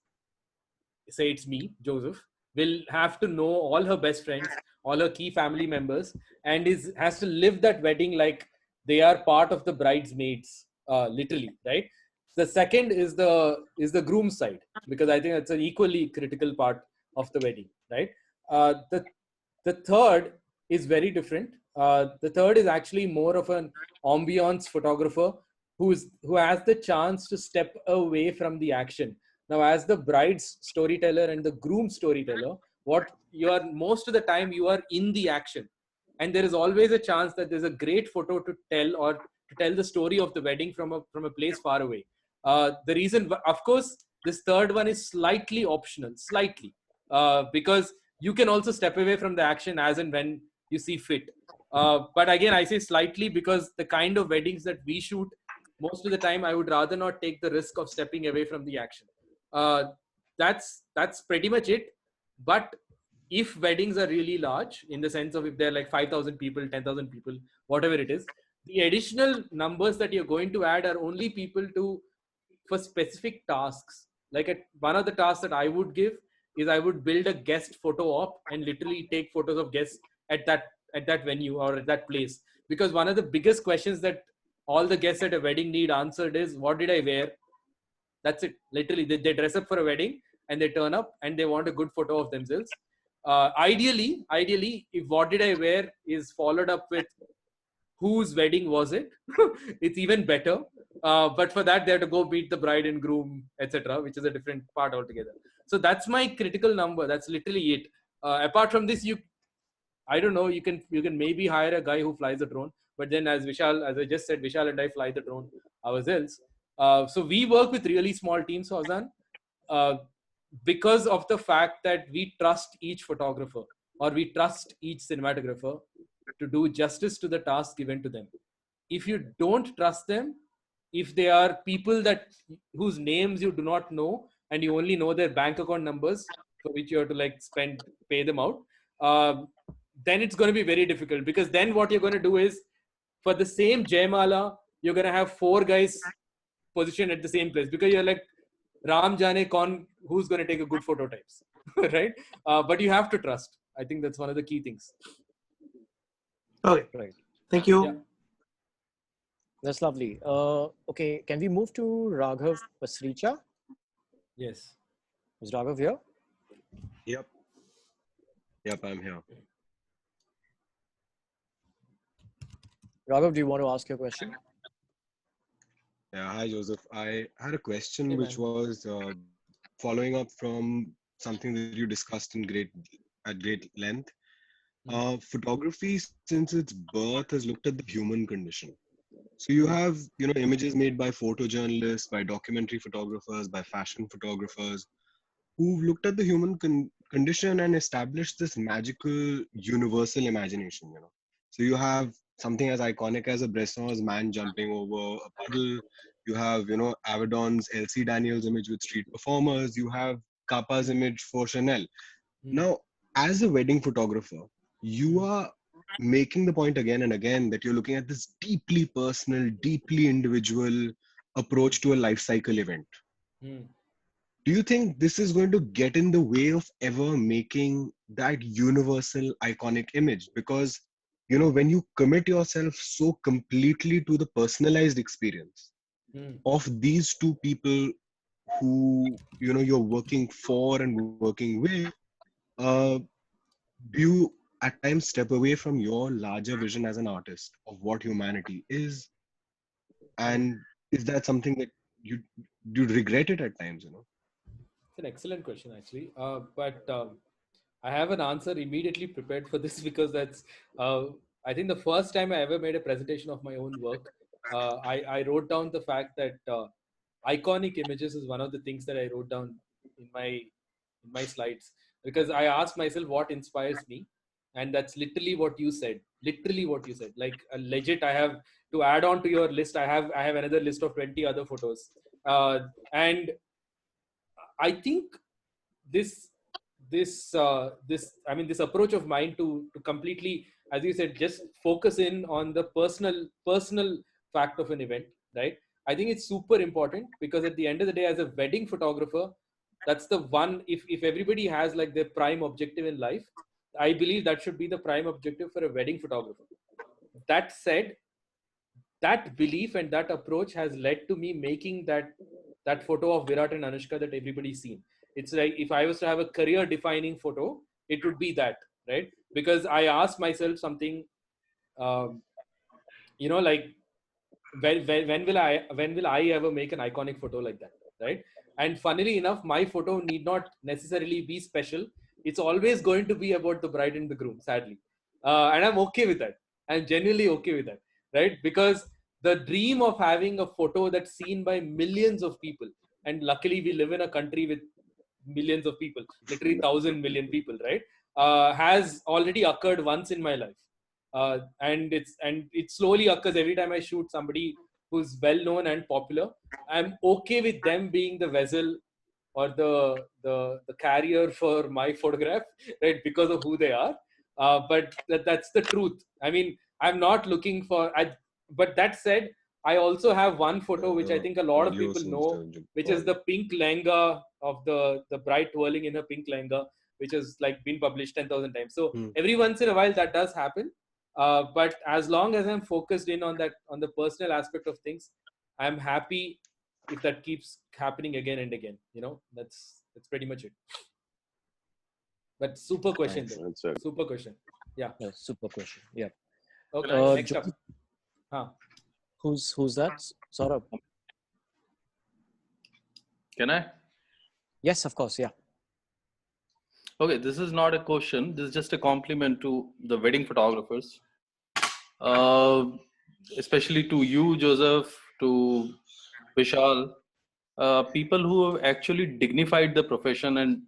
say it's me, Joseph, will have to know all her best friends, all her key family members, and has to live that wedding like they are part of the bridesmaids, literally, right? The second is the groom side, because I think that's an equally critical part of the wedding, right? The third is very different. The third is actually more of an ambiance photographer who has the chance to step away from the action. Now, as the bride's storyteller and the groom's storyteller, what you are most of the time you are in the action, and there is always a chance that there's a great photo to tell, or to tell the story of the wedding from a place far away. The reason, of course, this third one is slightly optional, because you can also step away from the action as and when you see fit. But again, I say slightly because the kind of weddings that we shoot, most of the time, I would rather not take the risk of stepping away from the action. That's pretty much it. But if weddings are really large, in the sense of if they're like 5,000 people, 10,000 people, whatever it is, the additional numbers that you're going to add are only people for specific tasks. Like one of the tasks that I would give is I would build a guest photo op and literally take photos of guests at that venue or at that place. Because one of the biggest questions that all the guests at a wedding need answered is, what did I wear? That's it. Literally, they dress up for a wedding and they turn up and they want a good photo of themselves. Ideally, if what did I wear is followed up with whose wedding was it, it's even better. But for that, they have to go meet the bride and groom, etc., which is a different part altogether. So that's my critical number. That's literally it. Apart from this, I don't know, you can maybe hire a guy who flies a drone. But then, as I just said, Vishal and I fly the drone ourselves. So we work with really small teams, Fauzan, because of the fact that we trust each photographer, or we trust each cinematographer to do justice to the task given to them. If you don't trust them, if they are people whose names you do not know and you only know their bank account numbers for which you have to pay them out, then it's going to be very difficult, because then what you're going to do is, for the same Jaymala, you're going to have 4 guys positioned at the same place, because you're like, Ram Jane Kon, who's going to take a good photo types, right? But you have to trust. I think that's one of the key things. Okay, right. Thank you. Yeah. That's lovely. Okay, can we move to Raghav Pasricha? Yes. Is Raghav here? Yep, I'm here. Raghav, do you want to ask your question? Yeah, hi Joseph. I had a question Hey, which man. was following up from something that you discussed at great length. Photography, since its birth, has looked at the human condition. So you have, images made by photojournalists, by documentary photographers, by fashion photographers, who've looked at the human condition and established this magical universal imagination. So you have something as iconic as a Bresson's man jumping over a puddle. You have, Avedon's Elsie Daniels image with street performers. You have Kappa's image for Chanel. Now, as a wedding photographer, you are making the point again and again that you're looking at this deeply personal, deeply individual approach to a life cycle event. Hmm. Do you think this is going to get in the way of ever making that universal iconic image? Because, when you commit yourself so completely to the personalized experience of these two people who, you're working for and working with, uh, do you at times step away from your larger vision as an artist of what humanity is? And is that something that you you regret it at times? It's an excellent question, actually. But I have an answer immediately prepared for this because that's, I think, the first time I ever made a presentation of my own work. I wrote down the fact that iconic images is one of the things that I wrote down in my slides, because I asked myself what inspires me, and that's literally what you said. Literally what you said. Like legit, I have to add on to your list. I have another list of 20 other photos, and I think this this approach of mine to completely, as you said, just focus in on the personal fact of an event, right? I think it's super important, because at the end of the day, as a wedding photographer, that's the one, if everybody has like their prime objective in life, I believe that should be the prime objective for a wedding photographer. That said, that belief and that approach has led to me making that photo of Virat and Anushka that everybody's seen. It's like, if I was to have a career defining photo, it would be that, right? Because I asked myself something, um, like, when will I ever make an iconic photo like that, right? And funnily enough, my photo need not necessarily be special. It's always going to be about the bride and the groom, sadly. And I'm okay with that. I'm genuinely okay with that, right? Because the dream of having a photo that's seen by millions of people, and luckily we live in a country with millions of people, literally 1,000 million people, right? Has already occurred once in my life. And it slowly occurs every time I shoot somebody who's well known and popular. I'm okay with them being the vessel or the carrier for my photograph, right? Because of who they are. But that's the truth. I mean, I'm not looking for. But that said, I also have one photo which I think a lot of Audio people seems to know, have which is gone. the pink lehenga of the bride twirling in her pink lehenga, which has like been published 10,000 times. So every once in a while that does happen. But as long as I'm focused in on that, on the personal aspect of things, I'm happy if that keeps happening again and again. That's pretty much it. But super question Thanks. though. That's it. Super question. Yeah. Yeah, super question. Yeah. Okay. Next up. Joseph, Huh. who's that? Saurabh. Can I? Yes, of course. Yeah. Okay, this is not a question. This is just a compliment to the wedding photographers, uh, especially to you, Joseph, to Vishal, people who have actually dignified the profession and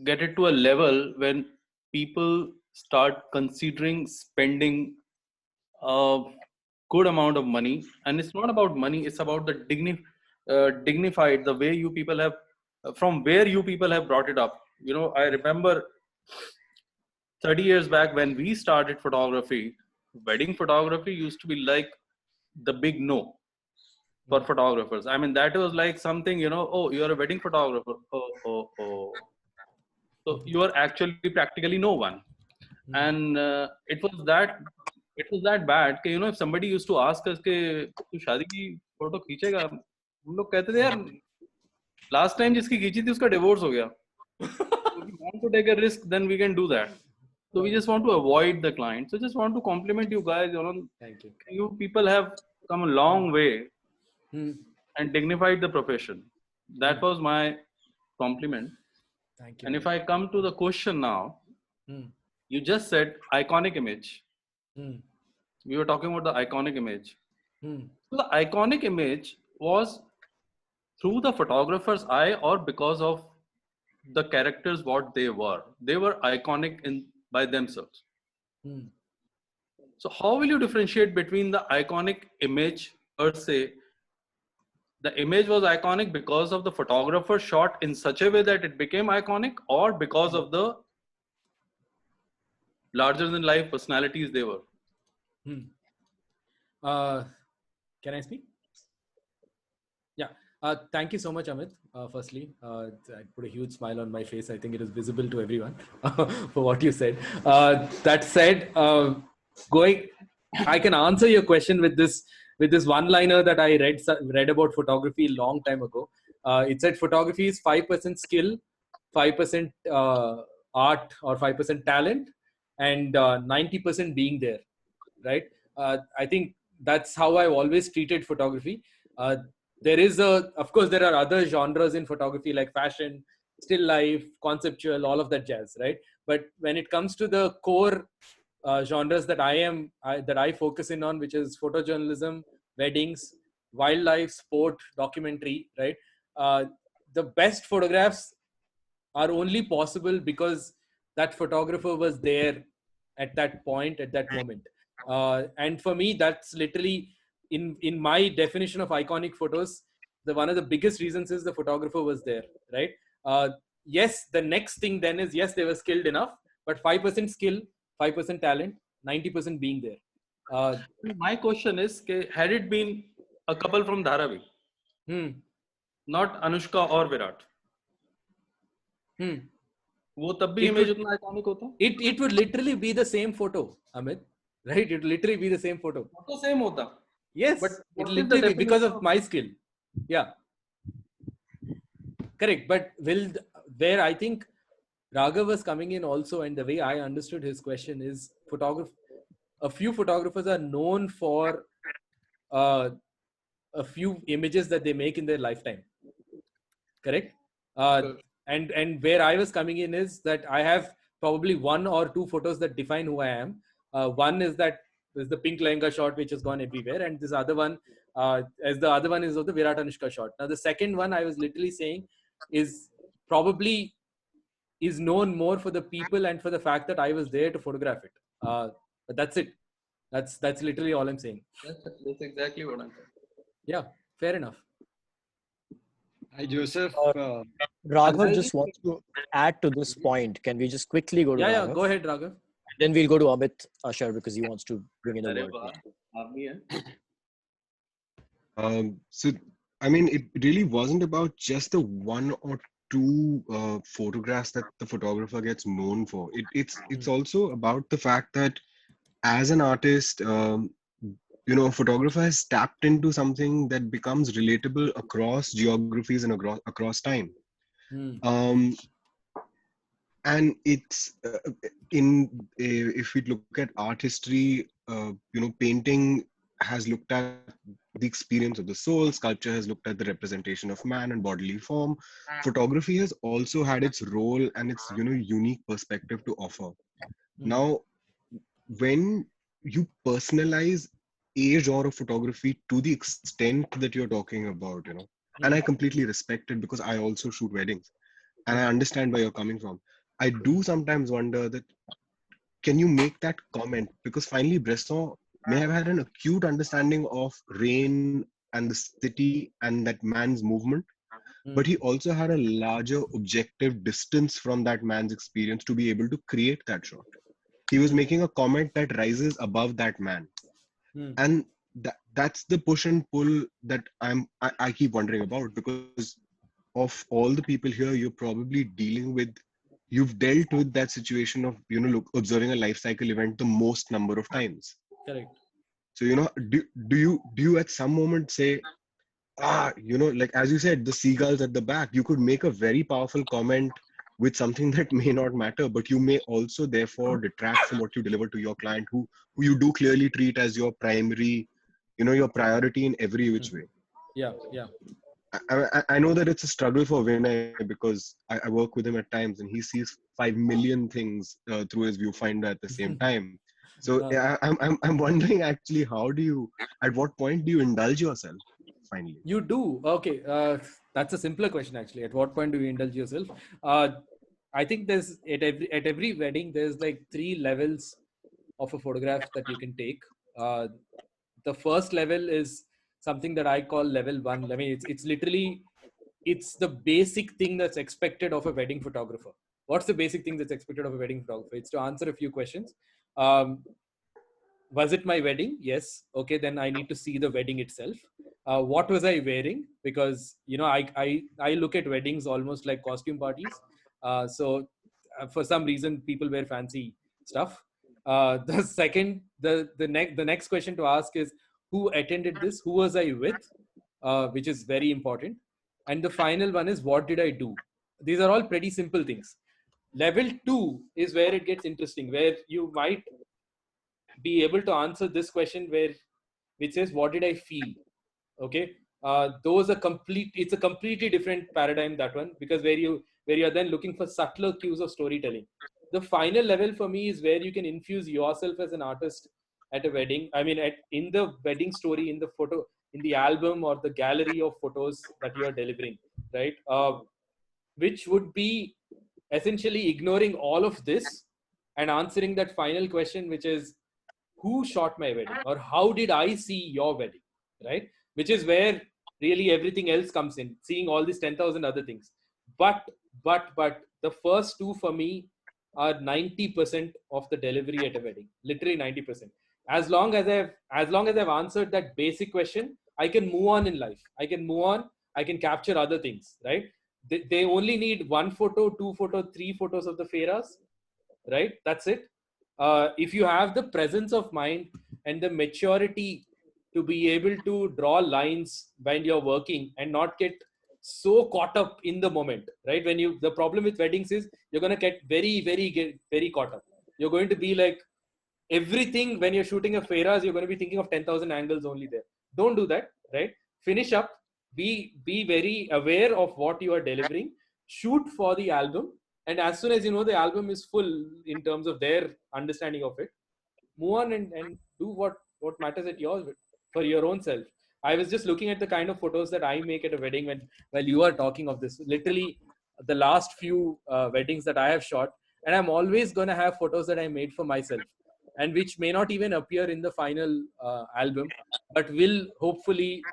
get it to a level when people start considering spending a good amount of money. And it's not about money, it's about the dignified, the way you people have, from where you people have brought it up. I remember 30 years back when we started photography, wedding photography used to be like the big no for photographers. I mean, that was like something, oh, you're a wedding photographer. Oh, oh, oh. So you are actually practically no one. And it was that bad कि, if somebody used to ask us कि तू शादी की photo खींचेगा, हम लोग कहते थे यार लास्ट टाइम जिसकी खींची थी उसका डिवोर्स हो गया. So if you want to take a risk, then we can do that. So we just want to avoid the client. So just want to compliment you guys. Thank you. You people have come a long way and dignified the profession. That was my compliment. Thank you. And if I come to the question now, you just said iconic image. We were talking about the iconic image. So the iconic image was through the photographer's eye or because of the characters what they were. They were iconic in by themselves. So how will you differentiate between the iconic image per se? The image was iconic because of the photographer shot in such a way that it became iconic, or because of the larger than life personalities they were. Can I speak? Yeah. Thank you so much, Amit. Firstly, I put a huge smile on my face. I think it is visible to everyone for what you said. That said, I can answer your question with this one-liner that I read about photography a long time ago. It said photography is 5% skill, 5% art or 5% talent, and 90% being there. Right? I think that's how I've always treated photography. Of course, there are other genres in photography like fashion, still life, conceptual, all of that jazz, right? But when it comes to the core genres that I focus in on, which is photojournalism, weddings, wildlife, sport, documentary, right? The best photographs are only possible because that photographer was there at that point, at that moment. And for me, that's literally in my definition of iconic photos. One of the biggest reasons is the photographer was there, right? Yes, the next thing then is, yes, they were skilled enough, but 5% skill, 5% talent, 90% being there. My question is, had it been a couple from Dharavi, not Anushka or Virat, वो तब भी image उतना iconic होता? It would literally be the same photo, Amit. Right? It would literally be the same photo. Photo same होता. Yes, but it literally be because of my skill. Yeah. Correct. But where I think Raghav was coming in also, and the way I understood his question is, a few photographers are known for a few images that they make in their lifetime. Correct? And where I was coming in is that I have probably one or two photos that define who I am. One is the pink lehenga shot, which has gone everywhere, and this other one, as the other one is of the Virat Anushka shot. Now the second one I was literally saying is probably is known more for the people and for the fact that I was there to photograph it. But that's it. That's literally all I'm saying. That's exactly what I'm saying. Yeah, fair enough. Hi, Joseph. Raghav just wants to add to this point. Can we just quickly go to Raghav? Yeah, go ahead, Raghav. Then we'll go to Amit Ashar because he wants to bring in a word. So, I mean, it really wasn't about just the one or two photographs that the photographer gets known for. It's also about the fact that as an artist, a photographer has tapped into something that becomes relatable across geographies and across time. And it's if we look at art history, painting has looked at the experience of the soul, sculpture has looked at the representation of man and bodily form. Photography has also had its role and its unique perspective to offer. Now, when you personalize a genre of photography to the extent that you're talking about, and I completely respect it because I also shoot weddings and I understand where you're coming from. I do sometimes wonder that, can you make that comment? Because finally Bresson may have had an acute understanding of rain and the city and that man's movement, but he also had a larger objective distance from that man's experience to be able to create that shot. He was making a comment that rises above that man. And that's the push and pull that I keep wondering about, because of all the people here, you're probably you've dealt with that situation of observing a life cycle event the most number of times. Correct. So do you at some moment say, like as you said, the seagulls at the back, you could make a very powerful comment with something that may not matter, but you may also therefore detract from what you deliver to your client, who you do clearly treat as your primary, your priority in every which way. Yeah. I know that it's a struggle for Vinay because I work with him at times and he sees 5 million things through his viewfinder at the same time. So I'm wondering actually, at what point do you indulge yourself finally? You do. Okay. That's a simpler question actually. At what point do you indulge yourself? I think there's at every wedding, there's like 3 levels of a photograph that you can take. The first level is something that I call level 1. I mean, it's literally, it's the basic thing that's expected of a wedding photographer. What's the basic thing that's expected of a wedding photographer? It's to answer a few questions. Was it my wedding? Yes. Okay, then I need to see the wedding itself. What was I wearing? Because I look at weddings almost like costume parties. So for some reason, people wear fancy stuff. The next question to ask is, who attended this? Who was I with? Which is very important. And the final one is, what did I do? These are all pretty simple things. Level 2 is where it gets interesting, where you might be able to answer this question which says, what did I feel? Okay. Those are it's a completely different paradigm, that one, because where you are then looking for subtler cues of storytelling. The final level for me is where you can infuse yourself as an artist at a wedding. I mean, in the wedding story, in the photo, in the album or the gallery of photos that you are delivering, right? Which would be essentially ignoring all of this and answering that final question, which is, who shot my wedding, or how did I see your wedding, right? Which is where really everything else comes in, seeing all these 10,000 other things. But the first two for me are 90% of the delivery at a wedding, literally 90%. As long as I've answered that basic question, I can move on in life. I can capture other things, right? They only need 1 photo, 2 photo, 3 photos of the fairas, right? That's it. If you have the presence of mind and the maturity to be able to draw lines when you're working and not get so caught up in the moment, right? The problem with weddings is you're going to get very caught up. You're going to be like, everything when you're shooting a fairas, you're going to be thinking of 10,000 angles only there. Don't do that, right? Finish up, be very aware of what you are delivering, shoot for the album, and as soon as you know the album is full in terms of their understanding of it, move on and do what matters at yours for your own self. I was just looking at the kind of photos that I make at a wedding while you are talking of this. Literally, the last few weddings that I have shot, and I'm always going to have photos that I made for myself, and which may not even appear in the final album, but will hopefully,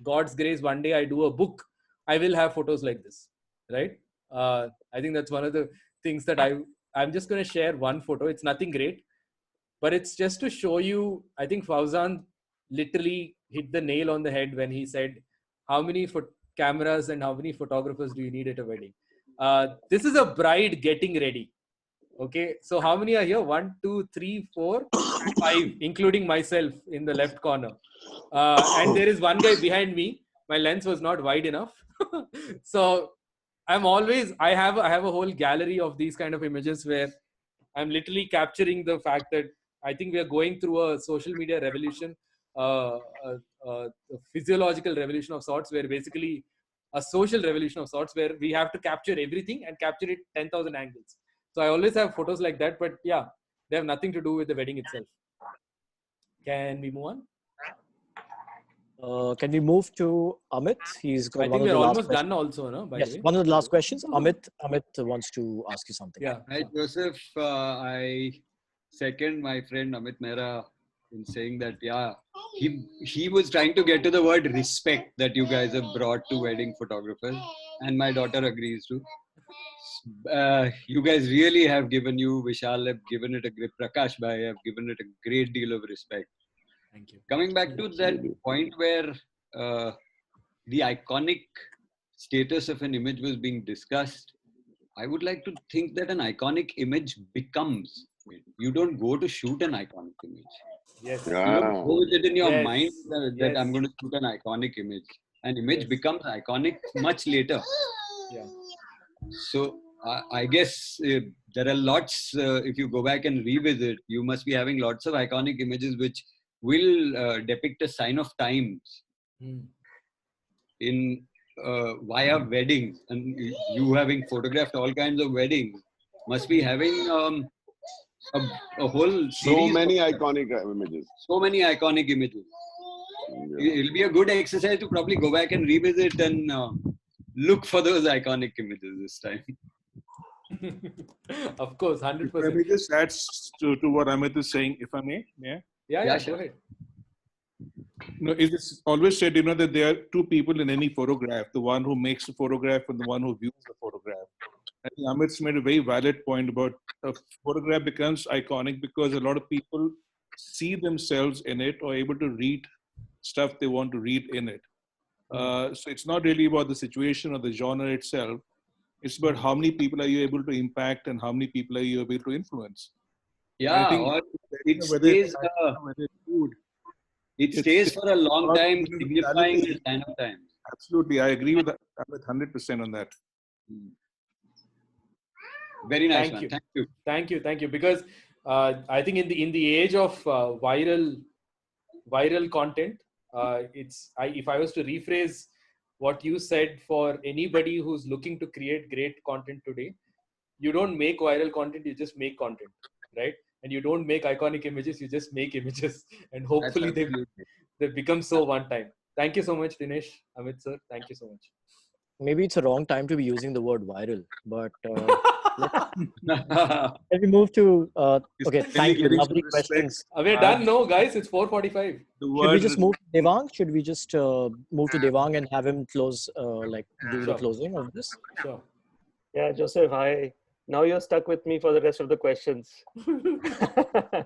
God's grace, one day I do a book, I will have photos like this, right? I think that's one of the things that I'm just going to share one photo. It's nothing great, but it's just to show you. I think Fauzan literally hit the nail on the head when he said, how many cameras and how many photographers do you need at a wedding? This is a bride getting ready. Okay, so how many are here? 1, 2, 3, 4, 5, including myself in the left corner. And there is one guy behind me. My lens was not wide enough. So I have a whole gallery of these kind of images where I'm literally capturing the fact that I think we are going through a social media revolution, a physiological revolution of sorts, where basically a social revolution of sorts, where we have to capture everything and capture it 10,000 angles. So I always have photos like that, but yeah, they have nothing to do with the wedding itself. Can we move on? Can we move to Amit? He's got one of the last questions. I think we're almost done also, no? By yes, the way. one of the last questions. Amit wants to ask you something. Yeah. Hi, Joseph. I second my friend Amit Mehra in saying that, yeah, he was trying to get to the word respect that you guys have brought to wedding photographers, and my daughter agrees too. You guys really have Vishal have given it Prakash Bhai have given it a great deal of respect. Thank you. Coming back to that point where the iconic status of an image was being discussed, I would like to think that an iconic image becomes. You don't go to shoot an iconic image. Yes. You don't go with it in your Yes. mind that Yes. I'm going to shoot an iconic image. An image Yes. becomes iconic much later. Yeah. So I guess there are lots, if you go back and revisit, you must be having lots of iconic images which will depict a sign of times. in via weddings, and you having photographed all kinds of weddings, must be having a whole So series many of iconic images. so many iconic images. Yeah. It'll be a good exercise to probably go back and revisit and look for those iconic images this time. Of course, If I 100%. may just add to what Amit is saying, if I may, yeah. Yeah, sure. go ahead. No, it is always said, that there are two people in any photograph: the one who makes the photograph and the one who views the photograph. I think Amit's made a very valid point about a photograph becomes iconic because a lot of people see themselves in it or able to read stuff they want to read in it. So it's not really about the situation or the genre itself. It's about how many people are you able to impact and how many people are you able to influence. And I Yeah, think or it whether it's stays. fashion, whether it's food, It it's stays for a long about time, signifying universality. the sign of times. Absolutely, I agree with that. I'm with 100% on that. Very nice Thank one. you. Thank you. Thank you. Because I think in the age of viral content, if I was to rephrase what you said for anybody who's looking to create great content today, you don't make viral content, you just make content, right? And you don't make iconic images, you just make images, and hopefully they become so one time. Thank you so much, Dinesh, Amit sir. Thank you so much. Maybe it's a wrong time to be using the word viral, but let me move to okay. Thank you. Lovely questions. We're done. No, guys, it's 4:45. Should we just move to Devang? Should we just move to Devang and have him close, do the closing of this? Sure. Yeah, Joseph, now you're stuck with me for the rest of the questions. I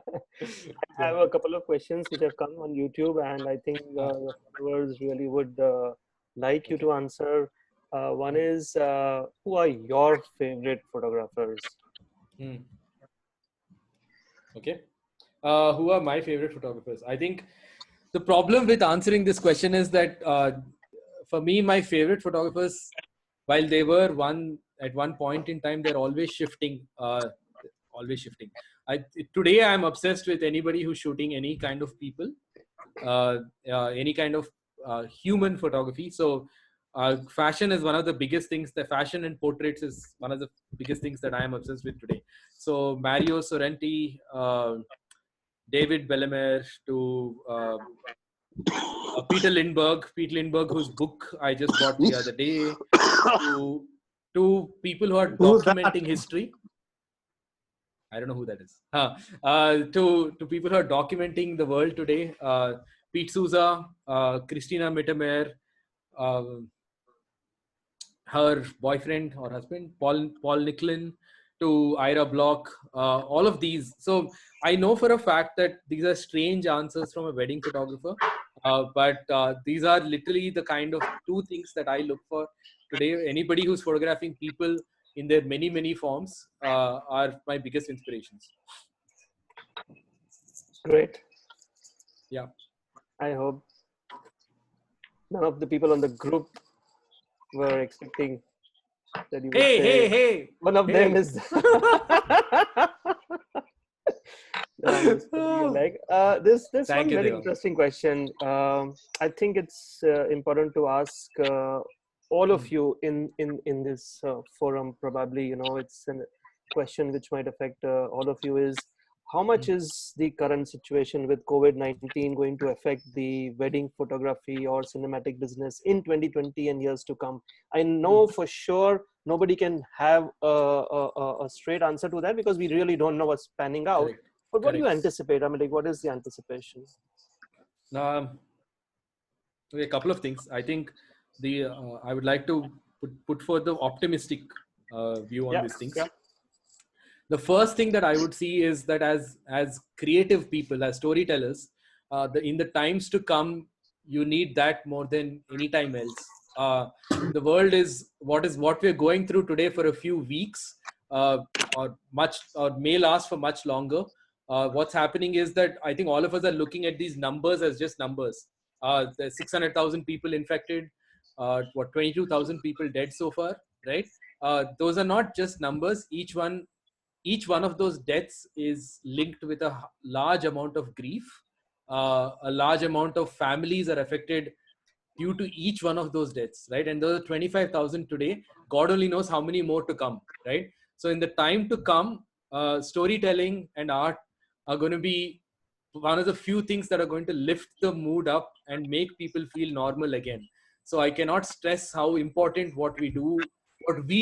have a couple of questions which have come on YouTube, and I think the followers really would like you to answer. One is, who are your favorite photographers? Okay. Who are my favorite photographers? I think the problem with answering this question is that for me, my favorite photographers, while they were at one point in time, they're always shifting. Always shifting. Today, I'm obsessed with anybody who's shooting any kind of people, any kind of human photography. So fashion is one of the biggest things. The fashion and portraits is one of the biggest things that I am obsessed with today. So Mario Sorrenti, David Bellemare, to Peter Lindbergh, whose book I just bought the other day, to people who are documenting history. I don't know who that is. To people who are documenting the world today, Pete Souza, Christina Mittermeier, her boyfriend or husband, Paul Nicklin, to Ira Block, all of these. So I know for a fact that these are strange answers from a wedding photographer, but these are literally the kind of two things that I look for today. Anybody who's photographing people in their many, many forms are my biggest inspirations. Great. Yeah. I hope none of the people on the group were expecting that you would say hey, one of them is this one very interesting question. I think it's important to ask all of you in this forum. Probably, it's a question which might affect all of you. Is how much is the current situation with COVID-19 going to affect the wedding photography or cinematic business in 2020 and years to come? I know for sure nobody can have a straight answer to that because we really don't know what's panning out. Correct. But what do you anticipate? I mean, like, what is the anticipation? A couple of things. I think I would like to put forth the optimistic view on these things. Yeah. The first thing that I would see is that as creative people, as storytellers, in the times to come, you need that more than any time else. The world is what we're going through today for a few weeks, or may last for much longer. What's happening is that I think all of us are looking at these numbers as just numbers. There's 600,000 people infected, 22,000 people dead so far, right? Those are not just numbers. Each one of those deaths is linked with a large amount of grief. A large amount of families are affected due to each one of those deaths, right? And those are 25,000 today. God only knows how many more to come, right? So in the time to come, storytelling and art are going to be one of the few things that are going to lift the mood up and make people feel normal again. So I cannot stress how important what we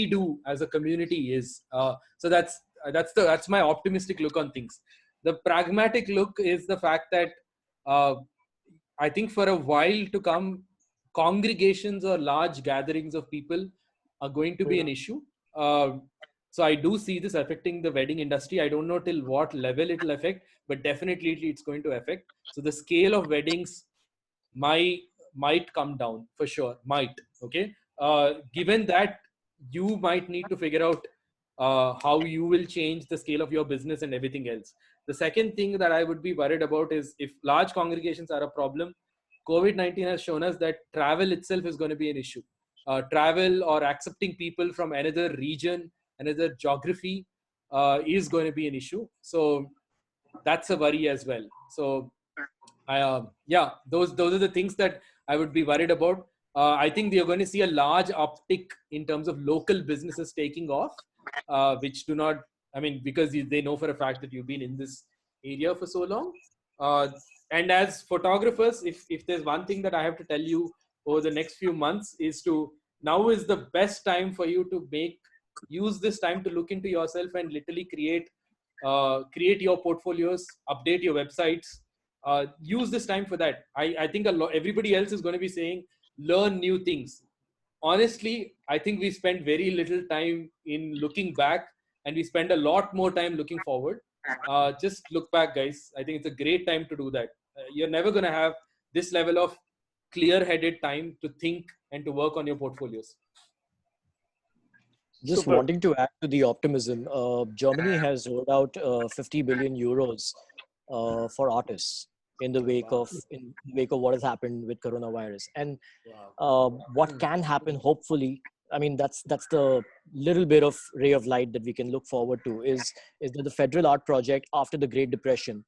do as a community is. So that's my optimistic look on things. The pragmatic look is the fact that I think for a while to come, congregations or large gatherings of people are going to be an issue. So I do see this affecting the wedding industry. I don't know till what level it will affect, but definitely it's going to affect. So the scale of weddings might come down for sure. Might. Okay. Given that, you might need to figure out how you will change the scale of your business and everything else. The second thing that I would be worried about is if large congregations are a problem, COVID-19 has shown us that travel itself is going to be an issue. Travel or accepting people from another region, another geography is going to be an issue. So that's a worry as well. So yeah, those are the things that I would be worried about. I think you're going to see a large uptick in terms of local businesses taking off, which do not, I mean, because they know for a fact that you've been in this area for so long. And as photographers, if there's one thing that I have to tell you over the next few months is now is the best time for you to use this time to look into yourself and literally create your portfolios, update your websites, use this time for that. I think everybody else is going to be saying, learn new things. Honestly, I think we spend very little time in looking back, and we spend a lot more time looking forward. Just look back, guys. I think it's a great time to do that. You're never going to have this level of clear-headed time to think and to work on your portfolios. Just wanting to add to the optimism, Germany has rolled out 50 billion euros for artists in the wake of what has happened with coronavirus. And what can happen, hopefully, I mean, that's the little bit of ray of light that we can look forward to is that the Federal Art Project after the Great Depression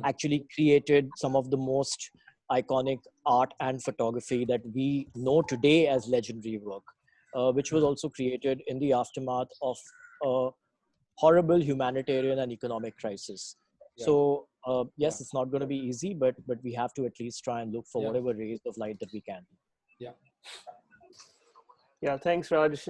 actually created some of the most iconic art and photography that we know today as legendary work, which was also created in the aftermath of a horrible humanitarian and economic crisis. Yeah. So yes, it's not going to be easy, but we have to at least try and look for whatever rays of light that we can. Yeah. Yeah. Thanks, Raj.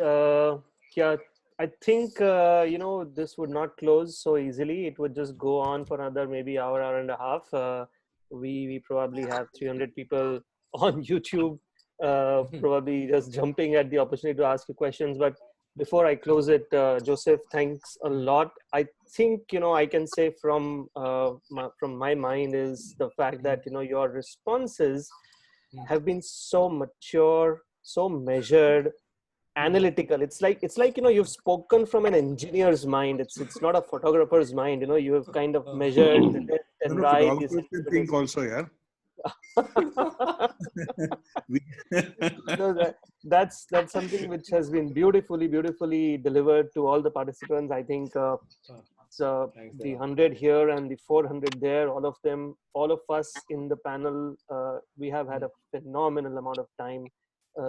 Yeah, I think this would not close so easily. It would just go on for another maybe hour and a half. We probably have 300 people on YouTube, probably just jumping at the opportunity to ask you questions. But before I close it, Joseph, thanks a lot. I think I can say from my mind is the fact that your responses have been so mature, so measured, analytical. It's like you've spoken from an engineer's mind. It's not a photographer's mind. You have kind of measured the left and right. Think also, yeah. That's something which has been beautifully delivered to all the participants. I think the 100 here and the 400 there, all of us in the panel, we have had a phenomenal amount of time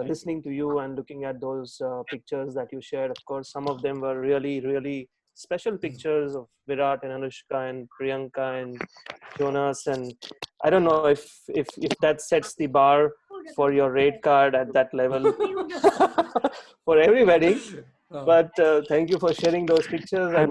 listening to you and looking at those pictures that you shared. Of course, some of them were really special pictures of Virat and Anushka and Priyanka and Jonas, and I don't know if that sets the bar for your rate card at that level for every wedding. But thank you for sharing those pictures. And